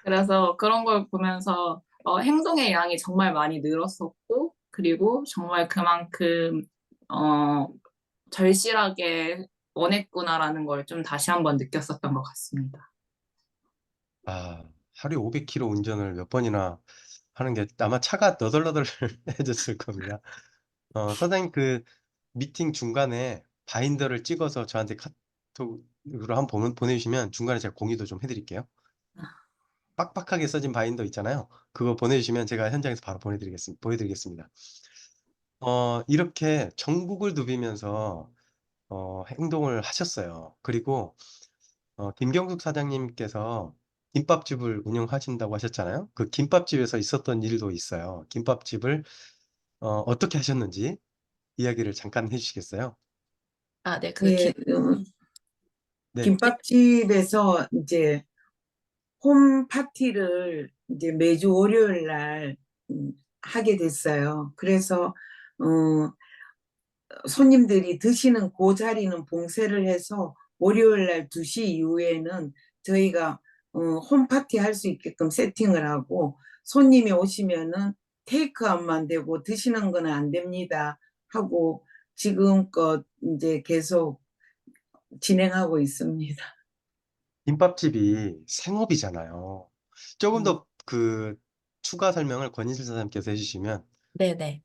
그래서 그런 걸 보면서 행동의 양이 정말 많이 늘었었고, 그리고 정말 그만큼 절실하게 원했구나라는 걸 좀 다시 한번 느꼈었던 것 같습니다. 하루에 500km 운전을 몇 번이나 하는 게 아마 차가 너덜너덜 해졌을 겁니다. 사장님 그 미팅 중간에 바인더를 찍어서 저한테 카톡으로 한번 보내주시면 중간에 제가 공유도 좀 해드릴게요. 빡빡하게 써진 바인더 있잖아요. 그거 보내주시면 제가 현장에서 바로 보여드리겠습니다. 이렇게 전국을 누비면서 행동을 하셨어요. 그리고 김경숙 사장님께서 김밥집을 운영하신다고 하셨잖아요. 그 김밥집에서 있었던 일도 있어요. 김밥집을 어떻게 하셨는지 이야기를 잠깐 해주시겠어요? 네, 예, 네. 김밥집에서 이제 홈 파티를 이제 매주 월요일 날 하게 됐어요. 그래서 손님들이 드시는 그 자리는 봉쇄를 해서 월요일 날 2시 이후에는 저희가 홈 파티 할 수 있게끔 세팅을 하고 손님이 오시면은 테이크아웃만 되고 드시는 거는 안 됩니다 하고 지금껏 이제 계속 진행하고 있습니다. 김밥집이 생업이잖아요. 조금 음. 더 그 추가 설명을 권인슬 사장님께서 해주시면 네네.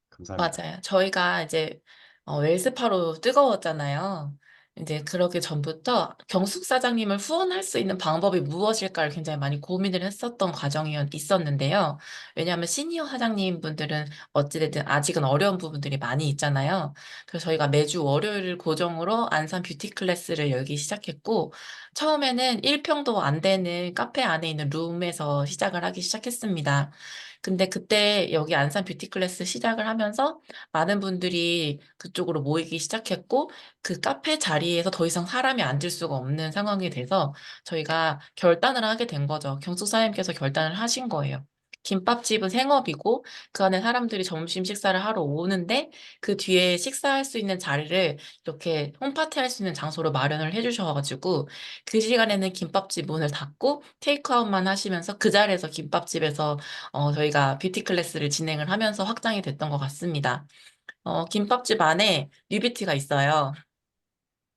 감사합니다. 맞아요. 저희가 이제 웰스파로 뜨거웠잖아요. 이제 그러기 전부터 경숙 사장님을 후원할 수 있는 방법이 무엇일까를 굉장히 많이 고민을 했었던 과정이 있었는데요. 왜냐하면 시니어 사장님 분들은 어찌됐든 아직은 어려운 부분들이 많이 있잖아요. 그래서 저희가 매주 월요일 고정으로 안산 뷰티 클래스를 열기 시작했고, 처음에는 1평도 안 되는 카페 안에 있는 룸에서 시작을 하기 시작했습니다. 근데 그때 여기 안산 뷰티 클래스 시작을 하면서 많은 분들이 그쪽으로 모이기 시작했고, 그 카페 자리에서 더 이상 사람이 앉을 수가 없는 상황이 돼서 저희가 결단을 하게 된 거죠. 경숙 사장님께서 결단을 하신 거예요. 김밥집은 생업이고 그 안에 사람들이 점심 식사를 하러 오는데 그 뒤에 식사할 수 있는 자리를 이렇게 홈파티 할 수 있는 장소로 마련을 해주셔가지고 그 시간에는 김밥집 문을 닫고 테이크아웃만 하시면서 그 자리에서 김밥집에서 저희가 뷰티 클래스를 진행을 하면서 확장이 됐던 것 같습니다. 김밥집 안에 뮤비티가 있어요.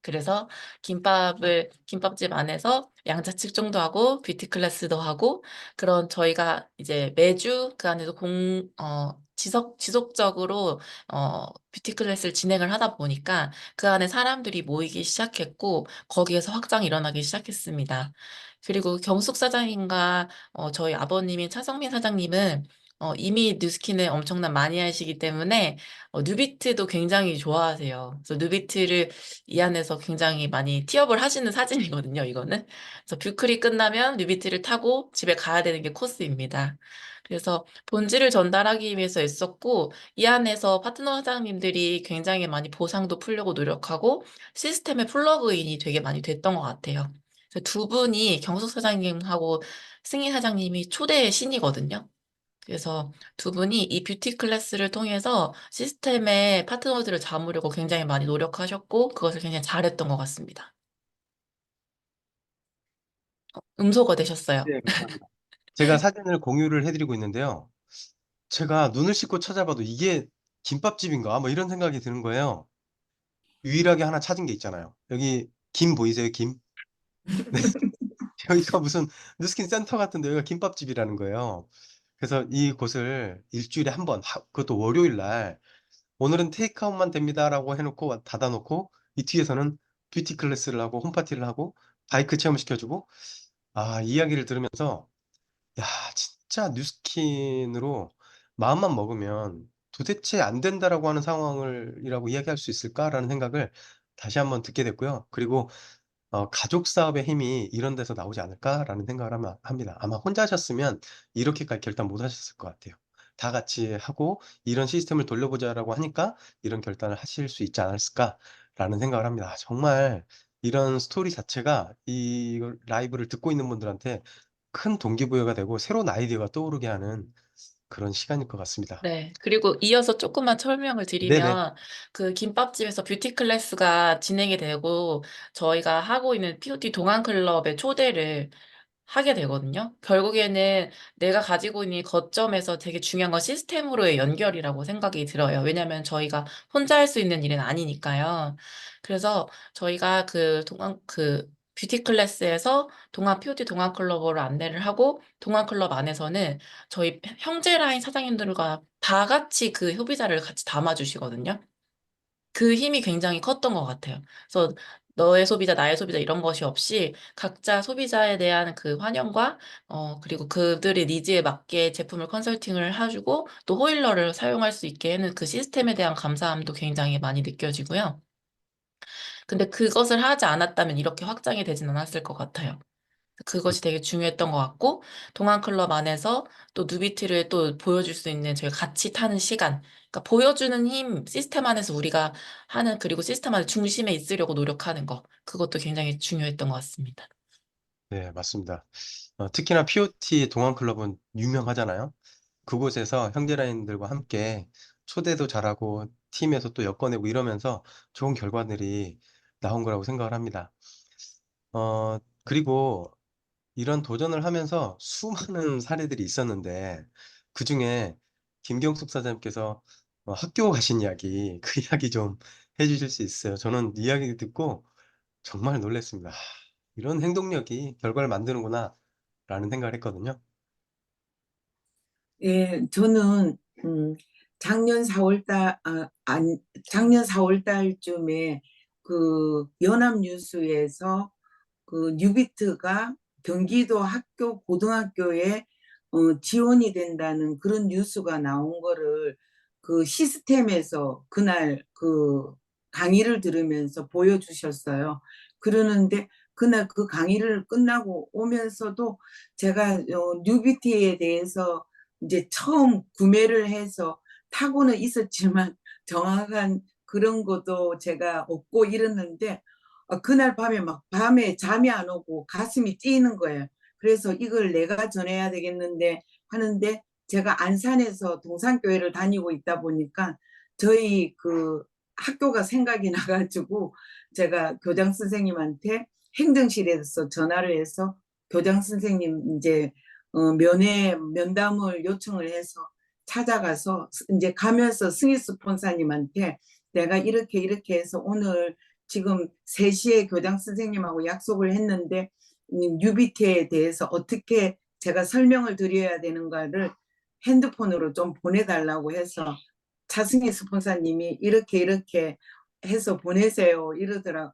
그래서 김밥집 안에서 양자측 정도 하고, 뷰티 클래스도 하고, 그런 저희가 이제 매주 그 안에서 지속적으로, 뷰티 클래스를 진행을 하다 보니까 그 안에 사람들이 모이기 시작했고, 거기에서 확장이 일어나기 시작했습니다. 그리고 경숙 사장님과 저희 아버님인 차성민 사장님은 이미 뉴스킨을 엄청난 마니아이시기 때문에 뉴비트도 굉장히 좋아하세요. 그래서 뉴비트를 이 안에서 굉장히 많이 티업을 하시는 사진이거든요, 이거는. 그래서 뷰클이 끝나면 뉴비티를 타고 집에 가야 되는 게 코스입니다. 그래서 본질을 전달하기 위해서 애썼고, 이 안에서 파트너 사장님들이 굉장히 많이 보상도 풀려고 노력하고, 시스템의 플러그인이 되게 많이 됐던 것 같아요. 그래서 두 분이 경숙 사장님하고 승희 사장님이 초대의 신이거든요. 그래서 두 분이 이 뷰티 클래스를 통해서 시스템의 파트너들을 잡으려고 굉장히 많이 노력하셨고, 그것을 굉장히 잘했던 것 같습니다. 음소거 되셨어요. 네, 감사합니다. 제가 사진을 공유를 해드리고 있는데요. 제가 눈을 씻고 찾아봐도 이게 김밥집인가? 뭐 이런 생각이 드는 거예요. 유일하게 하나 찾은 게 있잖아요. 여기 김 보이세요? 김? 네. 여기가 무슨 뉴스킨 센터 같은데 여기가 김밥집이라는 거예요. 그래서 이 곳을 일주일에 한 번, 그것도 월요일 날 오늘은 테이크아웃만 됩니다라고 해놓고 닫아놓고 이 뒤에서는 뷰티 클래스를 하고 홈파티를 하고 바이크 체험시켜주고 이 이야기를 들으면서 야, 진짜 뉴스킨으로 마음만 먹으면 도대체 안 된다라고 하는 상황이라고 이야기할 수 있을까라는 생각을 다시 한번 듣게 됐고요. 그리고 가족 사업의 힘이 이런 데서 나오지 않을까라는 생각을 합니다. 아마 혼자 하셨으면 이렇게까지 결단 못 하셨을 것 같아요. 다 같이 하고 이런 시스템을 돌려보자라고 하니까 이런 결단을 하실 수 있지 않았을까라는 생각을 합니다. 정말 이런 스토리 자체가 이 라이브를 듣고 있는 분들한테 큰 동기부여가 되고 새로운 아이디어가 떠오르게 하는 그런 시간일 것 같습니다. 네. 그리고 이어서 조금만 설명을 네네. 드리면, 그 김밥집에서 뷰티 클래스가 진행이 되고, 저희가 하고 있는 POT 동안클럽에 초대를 하게 되거든요. 결국에는 내가 가지고 있는 거점에서 되게 중요한 건 시스템으로의 연결이라고 생각이 들어요. 왜냐하면 저희가 혼자 할 수 있는 일은 아니니까요. 그래서 저희가 그 뷰티 클래스에서 POT 동안 클럽으로 안내를 하고, 동안 클럽 안에서는 저희 형제 라인 사장님들과 다 같이 그 소비자를 같이 담아주시거든요. 그 힘이 굉장히 컸던 것 같아요. 그래서 너의 소비자, 나의 소비자 이런 것이 없이 각자 소비자에 대한 그 환영과 그리고 그들의 니즈에 맞게 제품을 컨설팅을 해주고 또 호일러를 사용할 수 있게 하는 그 시스템에 대한 감사함도 굉장히 많이 느껴지고요. 근데 그것을 하지 않았다면 이렇게 확장이 되진 않았을 것 같아요. 그것이 되게 중요했던 것 같고, 동안클럽 안에서 또 누비티를 또 보여줄 수 있는 저희 같이 타는 시간. 그러니까 보여주는 힘, 시스템 안에서 우리가 하는, 그리고 시스템 안에 중심에 있으려고 노력하는 거. 그것도 굉장히 중요했던 것 같습니다. 네, 맞습니다. 특히나 POT 동안클럽은 유명하잖아요. 그곳에서 형제라인들과 함께 초대도 잘하고 팀에서 또 엮어내고 이러면서 좋은 결과들이 나온 거라고 생각을 합니다. 그리고 이런 도전을 하면서 수많은 사례들이 있었는데 그중에 김경숙 사장님께서 학교 가신 이야기, 그 이야기 좀 해주실 수 있어요? 저는 이야기 듣고 정말 놀랐습니다. 이런 행동력이 결과를 만드는구나 라는 생각을 했거든요. 예, 저는 작년 4월 달쯤에 그 연합뉴스에서 그 뉴비트가 경기도 학교 고등학교에 지원이 된다는 그런 뉴스가 나온 거를 그 시스템에서 그날 그 강의를 들으면서 보여주셨어요. 그러는데 그날 그 강의를 끝나고 오면서도 제가 뉴비티에 대해서 이제 처음 구매를 해서 타고는 있었지만 정확한 그런 것도 제가 없고 이랬는데 그날 밤에 막 밤에 잠이 안 오고 가슴이 뛰는 거예요. 그래서 이걸 내가 전해야 되겠는데 하는데 제가 안산에서 동산교회를 다니고 있다 보니까 저희 그 학교가 생각이 나가지고 제가 교장 선생님한테 행정실에서 전화를 해서 교장 선생님 이제 면담을 요청을 해서 찾아가서 이제 가면서 승희 스폰사님한테 내가 이렇게 이렇게 해서 오늘 지금 3시에 교장 선생님하고 약속을 했는데 UBT에 대해서 어떻게 제가 설명을 드려야 되는가를 핸드폰으로 좀 보내달라고 해서 차승희 스폰사님이 이렇게 이렇게 해서 보내세요 이러더라.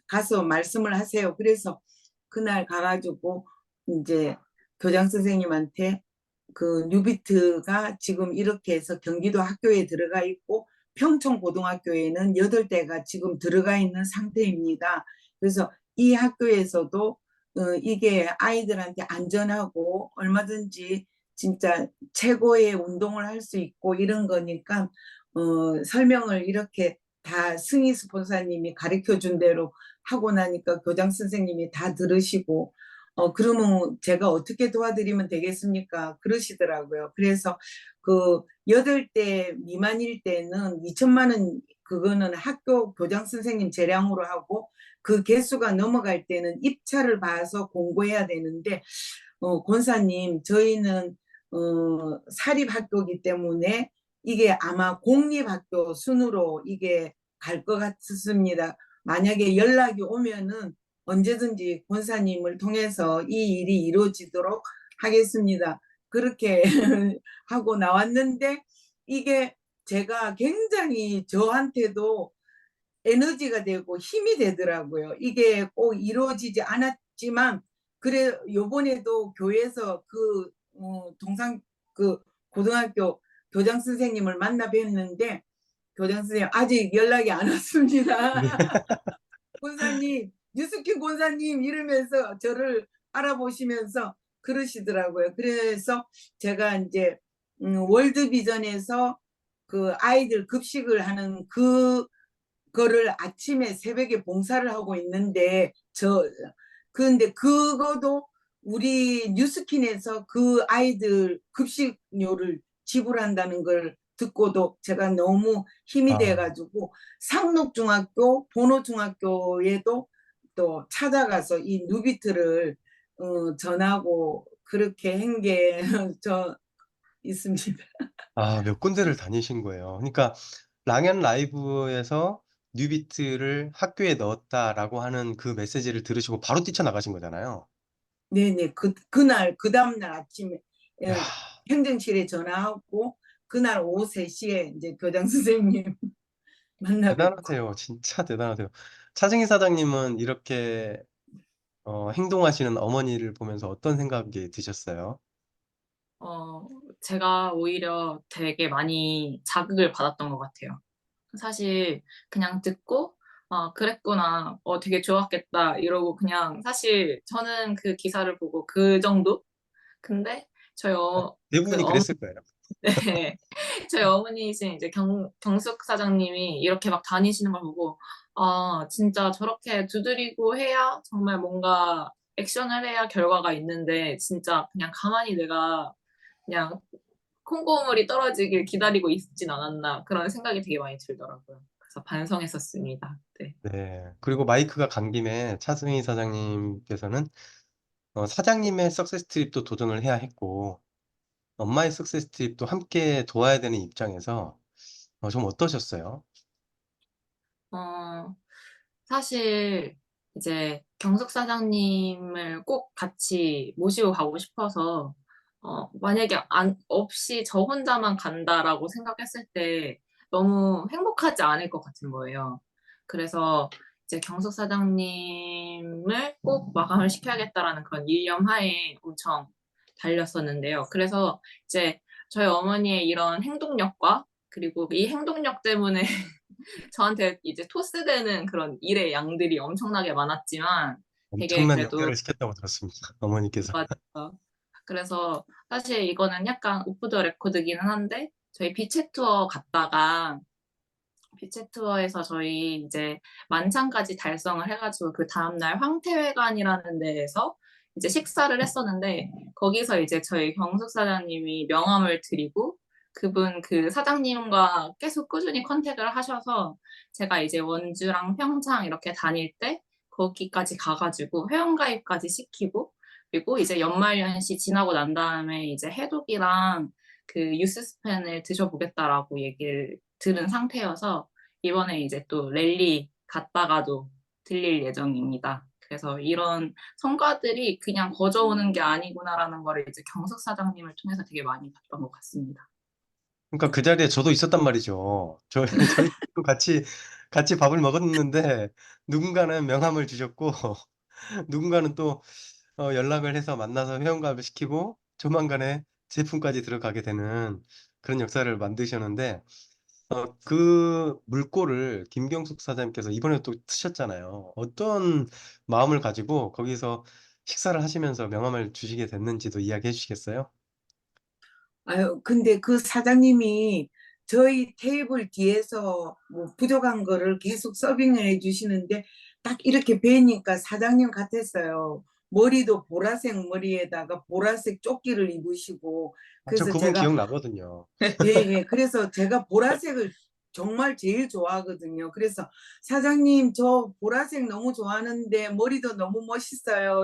가서 말씀을 하세요. 그래서 그날 가가지고 이제 교장 선생님한테 그 뉴비트가 지금 이렇게 해서 경기도 학교에 들어가 있고 평촌고등학교에는 8대가 지금 들어가 있는 상태입니다. 그래서 이 학교에서도 이게 아이들한테 안전하고 얼마든지 진짜 최고의 운동을 할 수 있고 이런 거니까 설명을 이렇게 다 승희 스폰사님이 가르쳐 준 대로 하고 나니까 교장 선생님이 다 들으시고 그러면 제가 어떻게 도와드리면 되겠습니까? 그러시더라고요. 그래서 그 8대 미만일 때는 2천만 원 그거는 학교 교장 선생님 재량으로 하고 그 개수가 넘어갈 때는 입찰을 봐서 공고해야 되는데 권사님 저희는 사립학교이기 때문에 이게 아마 공립학교 순으로 이게 갈 것 같습니다. 만약에 연락이 오면은 언제든지 권사님을 통해서 이 일이 이루어지도록 하겠습니다. 그렇게 하고 나왔는데 이게 제가 굉장히 저한테도 에너지가 되고 힘이 되더라고요. 이게 꼭 이루어지지 않았지만 그래 요번에도 교회에서 그 동상 그 고등학교 교장 선생님을 만나 뵀는데 교장 선생님 아직 연락이 안 왔습니다. 네. 권사님, 유스킨 권사님 이러면서 저를 알아보시면서 그러시더라고요. 그래서 제가 이제 월드비전에서 그 아이들 급식을 하는 그거를 아침에 새벽에 봉사를 하고 있는데 그런데 그거도 우리 뉴스킨에서 그 아이들 급식료를 지불한다는 걸 듣고도 제가 너무 힘이 아, 돼가지고 상록중학교, 본호중학교에도 또 찾아가서 이 누비트를 전하고 그렇게 한 게 저 있습니다. 몇 군데를 다니신 거예요. 그러니까 랑연 라이브에서 뉴비트를 학교에 넣었다라고 하는 그 메시지를 들으시고 바로 뛰쳐나가신 거잖아요. 네네 그날 그 다음날 아침에 야, 행정실에 전화하고 그날 오후 3시에 이제 교장 선생님 만나 뵙고 대단하세요. 진짜 대단하세요. 차승희 사장님은 이렇게 행동하시는 어머니를 보면서 어떤 생각이 드셨어요? 어, 제가 오히려 되게 많이 자극을 받았던 것 같아요. 사실 그냥 듣고 그랬구나. 되게 좋았겠다. 이러고 그냥 사실 저는 그 기사를 보고 그 정도? 근데 저희 그 대부분이 그랬을 거예요. 네. 저희 어머니이신 이제 경숙 사장님이 이렇게 막 다니시는 걸 보고, 진짜 저렇게 두드리고 해야 정말 뭔가 액션을 해야 결과가 있는데, 진짜 그냥 가만히 내가 그냥 콩고물이 떨어지길 기다리고 있진 않았나, 그런 생각이 되게 많이 들더라고요. 그래서 반성했었습니다. 네. 네. 그리고 마이크가 간 김에 차승희 사장님께서는 사장님의 석세스 트립도 도전을 해야 했고, 엄마의 석세스 트립도 함께 도와야 되는 입장에서 좀 어떠셨어요? 어, 사실 이제 경숙 사장님을 꼭 같이 모시고 가고 싶어서 만약에 없이 저 혼자만 간다라고 생각했을 때 너무 행복하지 않을 것 같은 거예요. 그래서 이제 경숙 사장님을 꼭 마감을 시켜야겠다라는 그런 일념하에 엄청 달렸었는데요. 그래서 이제 저희 어머니의 이런 행동력과 그리고 이 행동력 때문에 저한테 이제 토스되는 그런 일의 양들이 엄청나게 많았지만 되게 엄청난 그래도 역할을 시켰다고 들었습니다. 어머니께서. 맞아요. 그래서 사실 이거는 약간 오프 더 레코드기는 한데 저희 비체 투어 갔다가 비체 투어에서 저희 이제 만찬까지 달성을 해가지고 그 다음날 황태회관이라는 데에서 이제 식사를 했었는데 거기서 이제 저희 경숙 사장님이 명함을 드리고 그분 그 사장님과 계속 꾸준히 컨택을 하셔서 제가 이제 원주랑 평창 이렇게 다닐 때 거기까지 가가지고 회원가입까지 시키고 그리고 이제 연말연시 지나고 난 다음에 이제 해독이랑 그 유스스펜을 드셔보겠다라고 얘기를 들은 상태여서 이번에 이제 또 랠리 갔다가도 들릴 예정입니다. 그래서 이런 성과들이 그냥 거저오는 게 아니구나라는 거를 이제 경숙 사장님을 통해서 되게 많이 봤던 것 같습니다. 그러니까 그 자리에 저도 있었단 말이죠. 저희도 같이 밥을 먹었는데 누군가는 명함을 주셨고 누군가는 또 연락을 해서 만나서 회원가입을 시키고 조만간에 제품까지 들어가게 되는 그런 역사를 만드셨는데 그 물꼬를 김경숙 사장님께서 이번에 또 트셨잖아요. 어떤 마음을 가지고 거기서 식사를 하시면서 명함을 주시게 됐는지도 이야기해 주시겠어요? 아유, 근데 그 사장님이 저희 테이블 뒤에서 뭐 부족한 거를 계속 서빙을 해주시는데 딱 이렇게 뵈니까 사장님 같았어요. 머리도 보라색 머리에다가 보라색 조끼를 입으시고 저 그래서 그분 제가 기억나거든요. 예, 예. 그래서 제가 보라색을 정말 제일 좋아하거든요. 그래서 사장님, 저 보라색 너무 좋아하는데 머리도 너무 멋있어요.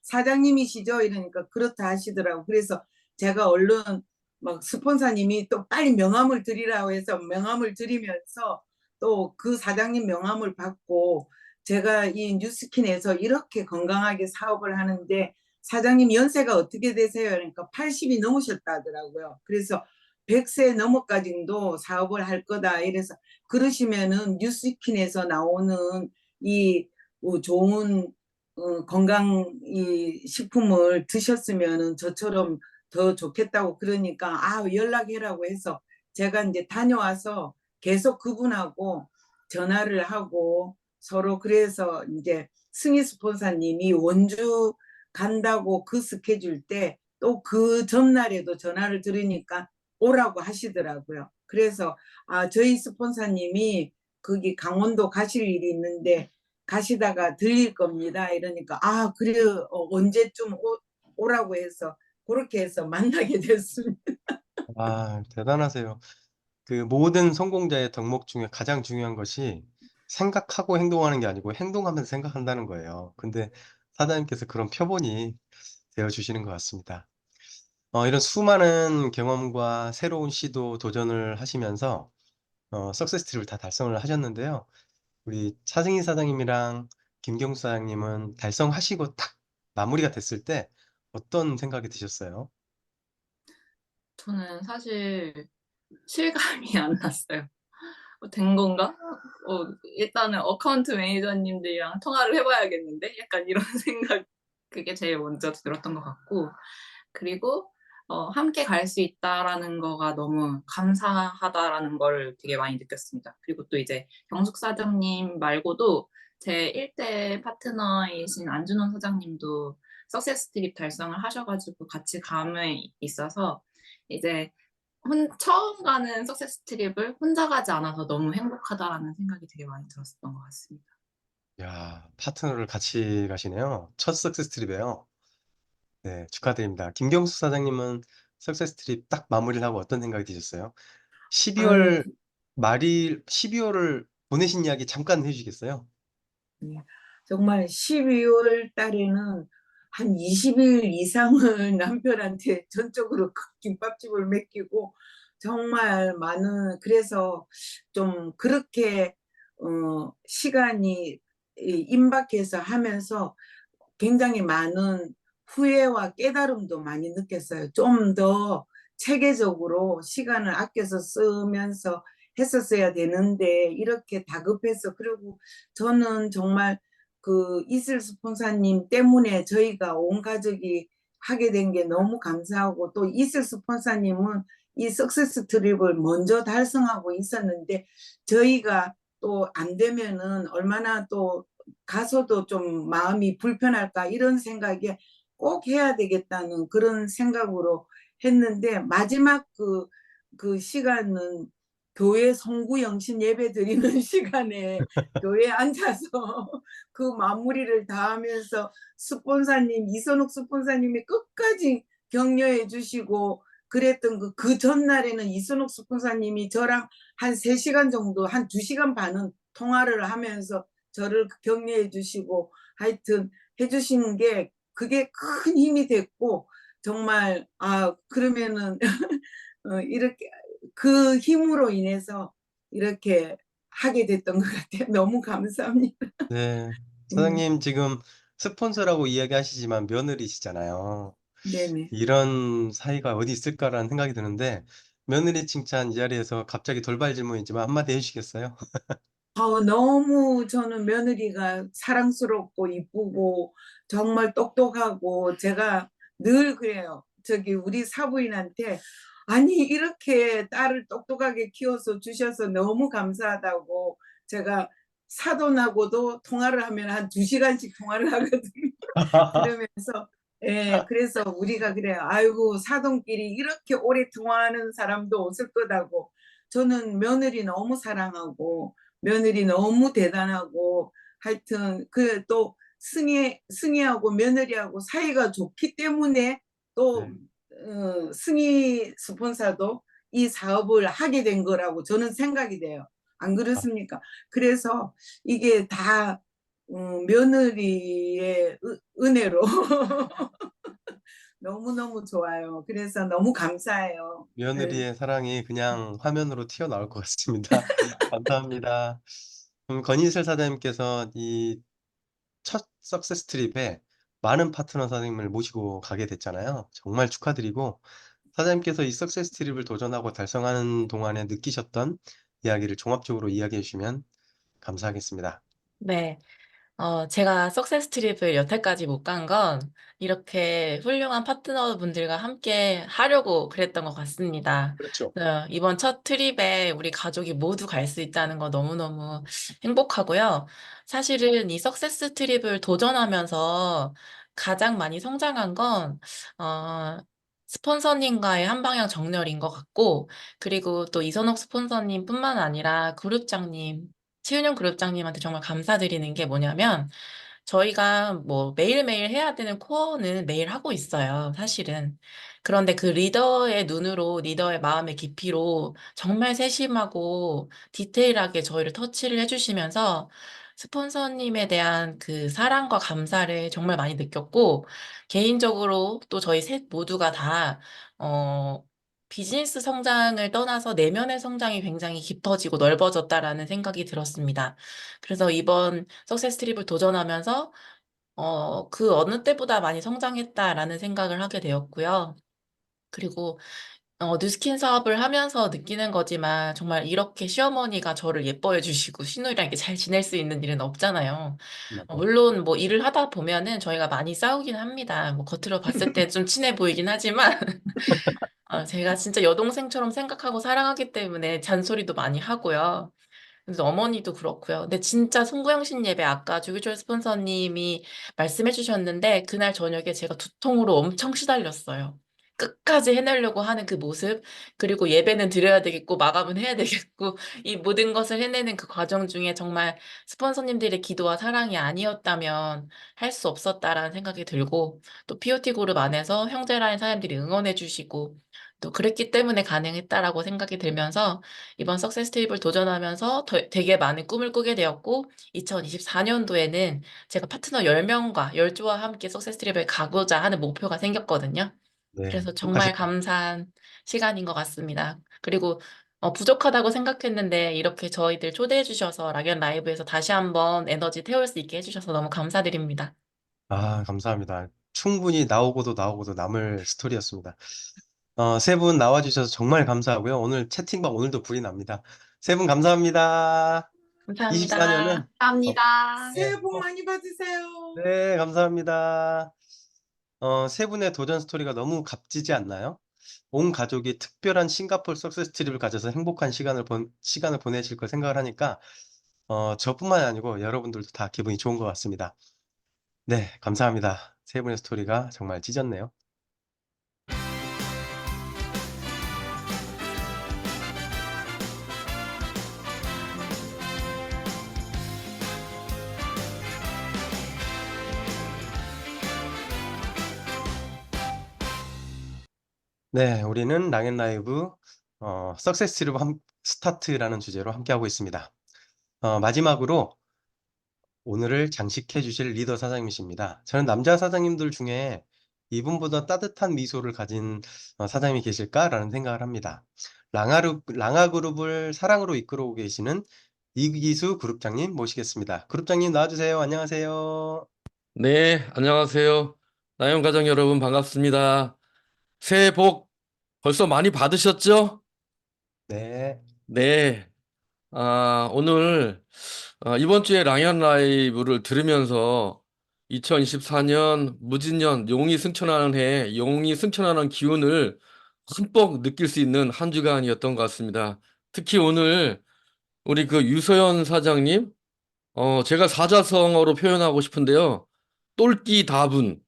사장님이시죠? 이러니까 그렇다 하시더라고. 그래서 제가 얼른 막 스폰서님이 또 빨리 명함을 드리라고 해서 명함을 드리면서 또 그 사장님 명함을 받고 제가 이 뉴스킨에서 이렇게 건강하게 사업을 하는데 사장님 연세가 어떻게 되세요? 그러니까 80이 넘으셨다 하더라고요. 그래서 100세 넘어까지도 사업을 할 거다. 이래서 그러시면은 뉴스킨에서 나오는 이 좋은 건강 이 식품을 드셨으면은 저처럼 더 좋겠다고 그러니까 연락해라고 해서 제가 이제 다녀와서 계속 그분하고 전화를 하고 서로 그래서 이제 승희 스폰사님이 원주 간다고 그 스케줄 때 또 그 전날에도 전화를 들으니까 오라고 하시더라고요. 그래서 저희 스폰서님이 거기 강원도 가실 일이 있는데 가시다가 들릴 겁니다. 이러니까 그래 언제쯤 오라고 해서 그렇게 해서 만나게 됐습니다. 대단하세요. 그 모든 성공자의 덕목 중에 가장 중요한 것이 생각하고 행동하는 게 아니고 행동하면서 생각한다는 거예요. 근데 사장님께서 그런 표본이 되어 주시는 것 같습니다. 이런 수많은 경험과 새로운 시도, 도전을 하시면서 석세스트립을 다 달성을 하셨는데요. 우리 차승희 사장님이랑 김경수 사장님은 달성하시고 딱 마무리가 됐을 때 어떤 생각이 드셨어요? 저는 사실 실감이 안 났어요. 된 건가? 일단은 어카운트 매니저님들이랑 통화를 해봐야겠는데? 약간 이런 생각, 그게 제일 먼저 들었던 것 같고, 그리고 함께 갈 수 있다라는 거가 너무 감사하다라는 걸 되게 많이 느꼈습니다. 그리고 또 이제 경숙 사장님 말고도 제 1대 파트너이신 안준원 사장님도 석세스 트립 달성을 하셔가지고 같이 감에 있어서 이제 처음 가는 석세스 트립을 혼자 가지 않아서 너무 행복하다라는 생각이 되게 많이 들었던 것 같습니다. 야, 파트너를 같이 가시네요. 첫 석세스 트립이에요. 네, 축하드립니다. 김경수 사장님은 석세스 트립 딱 마무리를 하고 어떤 생각이 드셨어요? 아유, 12월 말일 12월을 보내신 이야기 잠깐 해주시겠어요? 정말 12월 달에는 한 20일 이상을 남편한테 전적으로 그 김밥집을 맡기고 정말 많은 그래서 좀 그렇게 시간이 임박해서 하면서 굉장히 많은 후회와 깨달음도 많이 느꼈어요. 좀 더 체계적으로 시간을 아껴서 쓰면서 했었어야 되는데 이렇게 다급해서 그리고 저는 정말 그 이슬 스폰사님 때문에 저희가 온 가족이 하게 된 게 너무 감사하고 또 이슬 스폰사님은 이 석세스 트립을 먼저 달성하고 있었는데 저희가 또 안 되면은 얼마나 또 가서도 좀 마음이 불편할까 이런 생각에 꼭 해야 되겠다는 그런 생각으로 했는데 마지막 그 시간은 교회 송구영신 예배 드리는 시간에 교회에 앉아서 그 마무리를 다 하면서 스폰사님, 이선욱 스폰사님이 끝까지 격려해 주시고 그랬던 그 전날에는 이선욱 스폰사님이 저랑 한 3시간 정도, 한 2시간 반은 통화를 하면서 저를 격려해 주시고 하여튼 해주시는 게 그게 큰 힘이 됐고 정말 그러면은 이렇게 그 힘으로 인해서 이렇게 하게 됐던 것 같아요. 너무 감사합니다. 네. 음, 사장님 지금 스폰서라고 이야기하시지만 며느리시잖아요. 네네. 이런 사이가 어디 있을까라는 생각이 드는데 며느리 칭찬 이 자리에서 갑자기 돌발 질문이지만 한마디 해주시겠어요? 너무 저는 며느리가 사랑스럽고 이쁘고 정말 똑똑하고 제가 늘 그래요. 저기 우리 사부인한테 아니 이렇게 딸을 똑똑하게 키워서 주셔서 너무 감사하다고 제가 사돈하고도 통화를 하면 한 2시간씩 통화를 하거든요. 그러면서 예, 그래서 우리가 그래요. 아이고 사돈끼리 이렇게 오래 통화하는 사람도 없을 거다고. 저는 며느리 너무 사랑하고 며느리 너무 대단하고 하여튼 그 또 승희하고 며느리하고 사이가 좋기 때문에 또 네. 승희 스폰서도 이 사업을 하게 된 거라고 저는 생각이 돼요. 안 아, 그렇습니까? 그래서 이게 다 며느리의 은혜로 너무너무 좋아요. 그래서 너무 감사해요. 네. 며느리의 사랑이 그냥 화면으로 튀어나올 것 같습니다. 감사합니다. 건희슬 사장님께서 이 첫 석세스 트립에 많은 파트너 사장님을 모시고 가게 됐잖아요. 정말 축하드리고 사장님께서 이 석세스 트립을 도전하고 달성하는 동안에 느끼셨던 이야기를 종합적으로 이야기해 주시면 감사하겠습니다. 네. 제가 석세스 트립을 여태까지 못 간 건 이렇게 훌륭한 파트너분들과 함께 하려고 그랬던 것 같습니다. 그렇죠. 이번 첫 트립에 우리 가족이 모두 갈 수 있다는 거 너무너무 행복하고요. 사실은 이 석세스 트립을 도전하면서 가장 많이 성장한 건, 어, 스폰서님과의 한방향 정렬인 것 같고, 그리고 또 이선옥 스폰서님뿐만 아니라 그룹장님, 최은영 그룹장님한테 정말 감사드리는 게 뭐냐면, 저희가 뭐 매일매일 해야 되는 코어는 매일 하고 있어요, 사실은. 그런데 그 리더의 눈으로, 리더의 마음의 깊이로 정말 세심하고 디테일하게 저희를 터치를 해주시면서 스폰서님에 대한 그 사랑과 감사를 정말 많이 느꼈고, 개인적으로 또 저희 셋 모두가 다, 어, 비즈니스 성장을 떠나서 내면의 성장이 굉장히 깊어지고 넓어졌다라는 생각이 들었습니다. 그래서 이번 석세스 트립을 도전하면서 그 어느 때보다 많이 성장했다라는 생각을 하게 되었고요. 그리고 뉴스킨 사업을 하면서 느끼는 거지만 정말 이렇게 시어머니가 저를 예뻐해 주시고 시누이랑 이렇게 잘 지낼 수 있는 일은 없잖아요. 맞아요. 물론 뭐 일을 하다 보면은 저희가 많이 싸우긴 합니다. 뭐 겉으로 봤을 때 좀 친해 보이긴 하지만 제가 진짜 여동생처럼 생각하고 사랑하기 때문에 잔소리도 많이 하고요. 그래서 어머니도 그렇고요. 근데 진짜 송구영신 예배 아까 주기철 스폰서님이 말씀해 주셨는데 그날 저녁에 제가 두통으로 엄청 시달렸어요. 끝까지 해내려고 하는 그 모습, 그리고 예배는 드려야 되겠고 마감은 해야 되겠고 이 모든 것을 해내는 그 과정 중에 정말 스폰서님들의 기도와 사랑이 아니었다면 할 수 없었다라는 생각이 들고 또 POT 그룹 안에서 형제라는 사람들이 응원해 주시고 또 그랬기 때문에 가능했다라고 생각이 들면서 이번 석세스 테이블 도전하면서 되게 많은 꿈을 꾸게 되었고 2024년도에는 제가 파트너 10명과 10조와 함께 석세스 트립을 가고자 하는 목표가 생겼거든요. 네, 그래서 정말 축하드립니다. 감사한 시간인 것 같습니다. 그리고 부족하다고 생각했는데 이렇게 저희들 초대해 주셔서 락연 라이브에서 다시 한번 에너지 태울 수 있게 해주셔서 너무 감사드립니다. 감사합니다. 충분히 나오고도 나오고도 남을 스토리였습니다. 세 분 나와주셔서 정말 감사하고요. 오늘 채팅방 오늘도 불이 납니다. 세 분 감사합니다. 감사합니다. 24년은 감사합니다. 새해 복 많이 받으세요. 네, 감사합니다. 세 분의 도전 스토리가 너무 값지지 않나요? 온 가족이 특별한 싱가포르 석세스 트립을 가져서 행복한 시간을 보내실 걸 생각을 하니까 저뿐만이 아니고 여러분들도 다 기분이 좋은 것 같습니다. 네, 감사합니다. 세 분의 스토리가 정말 찢었네요. 네, 우리는 랑앤라이브 석세스 트립 스타트라는 주제로 함께하고 있습니다. 마지막으로 오늘을 장식해 주실 리더 사장님이십니다. 저는 남자 사장님들 중에 이분보다 따뜻한 미소를 가진 사장님이 계실까라는 생각을 합니다. 랑아 그룹을 사랑으로 이끌어오고 계시는 이기수 그룹장님 모시겠습니다. 그룹장님 나와주세요. 안녕하세요. 네, 안녕하세요. 나영 가족 여러분 반갑습니다. 새해 복 벌써 많이 받으셨죠? 네. 네. 오늘 이번 주에 랑연 라이브를 들으면서 2024년 무진년 용이 승천하는 해, 용이 승천하는 기운을 흠뻑 느낄 수 있는 한 주간이었던 것 같습니다. 특히 오늘 우리 그 유소연 사장님, 제가 사자성어로 표현하고 싶은데요. 똘끼 다분.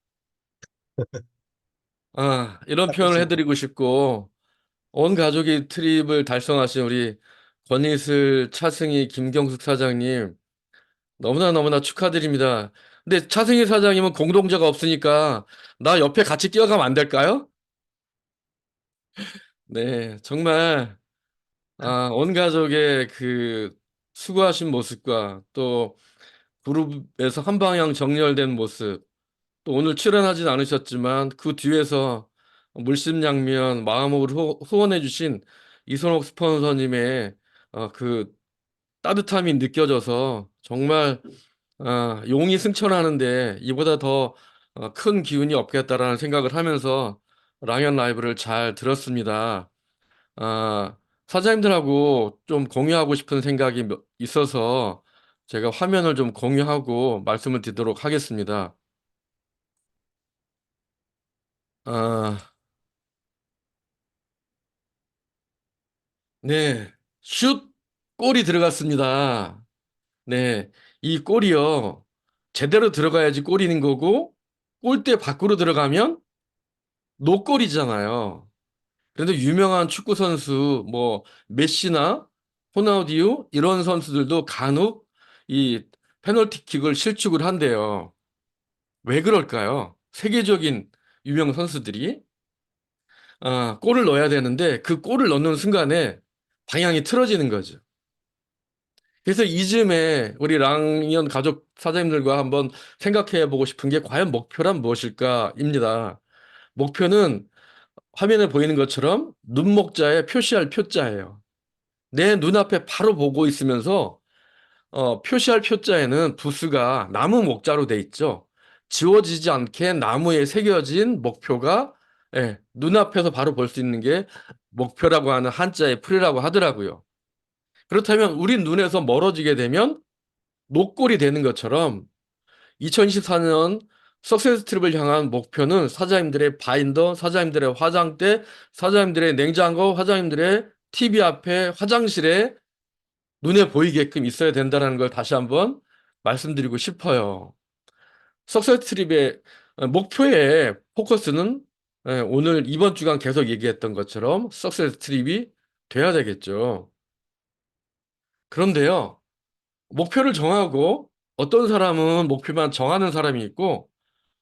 이런 표현을 해드리고 싶고, 온 가족이 트립을 달성하신 우리 권이슬, 차승희, 김경숙 사장님, 너무나 축하드립니다. 근데 차승희 사장님은 공동자가 없으니까, 나 옆에 같이 뛰어가면 안 될까요? 네, 정말, 온 가족의 그 수고하신 모습과 또 그룹에서 한 방향 정렬된 모습, 또 오늘 출연하진 않으셨지만 그 뒤에서 물심양면 마음으로 후원해주신 이선옥 스폰서님의 그 따뜻함이 느껴져서 정말 용이 승천하는데 이보다 더 큰 기운이 없겠다라는 생각을 하면서 랑연 라이브를 잘 들었습니다. 사장님들하고 좀 공유하고 싶은 생각이 있어서 제가 화면을 좀 공유하고 말씀을 드리도록 하겠습니다. 아, 네. 슛! 골이 들어갔습니다. 네. 이 골이요. 제대로 들어가야지 골이는 거고, 골대 밖으로 들어가면 노골이잖아요. 그런데 유명한 축구 선수, 뭐, 메시나 호나우디우, 이런 선수들도 간혹 이 페널티킥을 실축을 한대요. 왜 그럴까요? 세계적인 유명 선수들이. 골을 넣어야 되는데, 그 골을 넣는 순간에 방향이 틀어지는 거죠. 그래서 이쯤에 우리 랑연 가족 사장님들과 한번 생각해 보고 싶은 게 과연 목표란 무엇일까입니다. 목표는 화면에 보이는 것처럼 눈목자에 표시할 표자예요. 내 눈앞에 바로 보고 있으면서 표시할 표자에는 부스가 나무 목자로 돼 있죠. 지워지지 않게 나무에 새겨진 목표가 눈앞에서 바로 볼 수 있는 게 목표라고 하는 한자의 풀이라고 하더라고요. 그렇다면 우리 눈에서 멀어지게 되면 노골이 되는 것처럼 2024년 석세스 트립을 향한 목표는 사장님들의 바인더, 사장님들의 화장대, 사장님들의 냉장고, 사장님들의 TV 앞에 화장실에 눈에 보이게끔 있어야 된다는 걸 다시 한번 말씀드리고 싶어요. 석세스 트립의 목표의 포커스는 오늘 이번 주간 계속 얘기했던 것처럼 석세스 트립이 돼야 되겠죠. 그런데요, 목표를 정하고 어떤 사람은 목표만 정하는 사람이 있고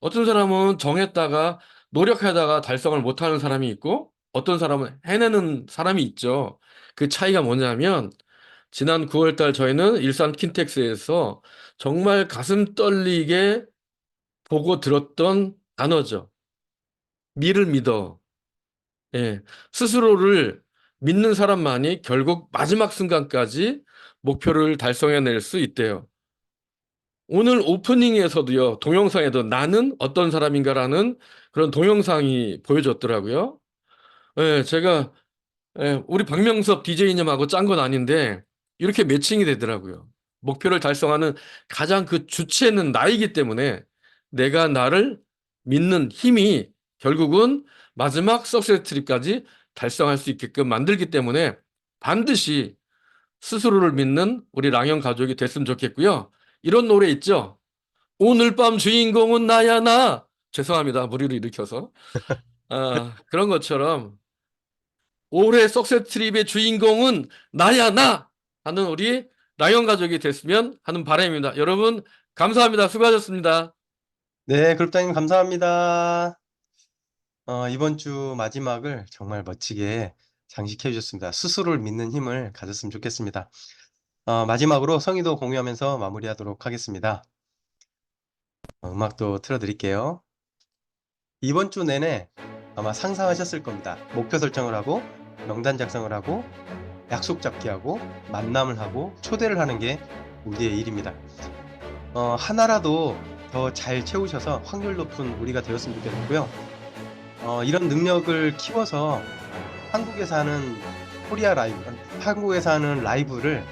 어떤 사람은 정했다가 노력하다가 달성을 못하는 사람이 있고 어떤 사람은 해내는 사람이 있죠. 그 차이가 뭐냐면 지난 9월 달 저희는 일산 킨텍스에서 정말 가슴 떨리게 보고 들었던 단어죠. 미를 믿어. 예. 스스로를 믿는 사람만이 결국 마지막 순간까지 목표를 달성해낼 수 있대요. 오늘 오프닝에서도요, 동영상에도 나는 어떤 사람인가라는 그런 동영상이 보여줬더라고요. 예, 제가 예, 우리 박명섭 DJ님하고 짠 건 아닌데 이렇게 매칭이 되더라고요. 목표를 달성하는 가장 그 주체는 나이기 때문에 내가 나를 믿는 힘이 결국은 마지막 석세스 트립까지 달성할 수 있게끔 만들기 때문에 반드시 스스로를 믿는 우리 랑형 가족이 됐으면 좋겠고요. 이런 노래 있죠? 오늘 밤 주인공은 나야 나. 죄송합니다. 무리를 일으켜서. 그런 것처럼 올해 석세스 트립의 주인공은 나야 나 하는 우리 랑형 가족이 됐으면 하는 바람입니다. 여러분 감사합니다. 수고하셨습니다. 네, 그룹장님 감사합니다. 이번 주 마지막을 정말 멋지게 장식해 주셨습니다. 스스로를 믿는 힘을 가졌으면 좋겠습니다. 마지막으로 성의도 공유하면서 마무리하도록 하겠습니다. 음악도 틀어드릴게요. 이번 주 내내 아마 상상하셨을 겁니다. 목표 설정을 하고 명단 작성을 하고 약속 잡기 하고 만남을 하고 초대를 하는 게 우리의 일입니다. 하나라도 더 잘 채우셔서 확률 높은 우리가 되었으면 좋겠고요. 이런 능력을 키워서 한국에서 하는 코리아 라이브, 한국에서 하는 라이브를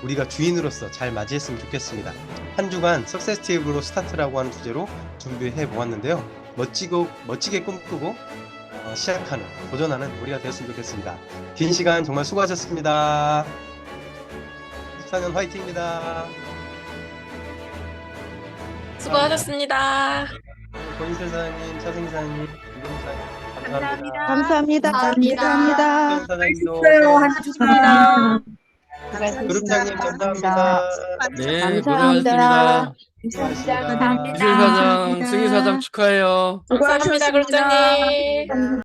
우리가 주인으로서 잘 맞이했으면 좋겠습니다. 한 주간 석세스티브로 스타트라고 하는 주제로 준비해 보았는데요. 멋지게 꿈꾸고 시작하는, 도전하는 우리가 되었으면 좋겠습니다. 긴 시간 정말 수고하셨습니다. 14년 화이팅입니다. 수고하셨습니다. 권인철 사장님, 차승희 사장님, 김동희 사장님 감사합니다. 감사합니다. 감사합니다. 사장님도 그룹장님 감사합니다. 네, 감사합니다. 고생하셨습니다. 감사합니다. 이순 사장, 승희 사장 축하해요. 감사합니다, 그룹장님.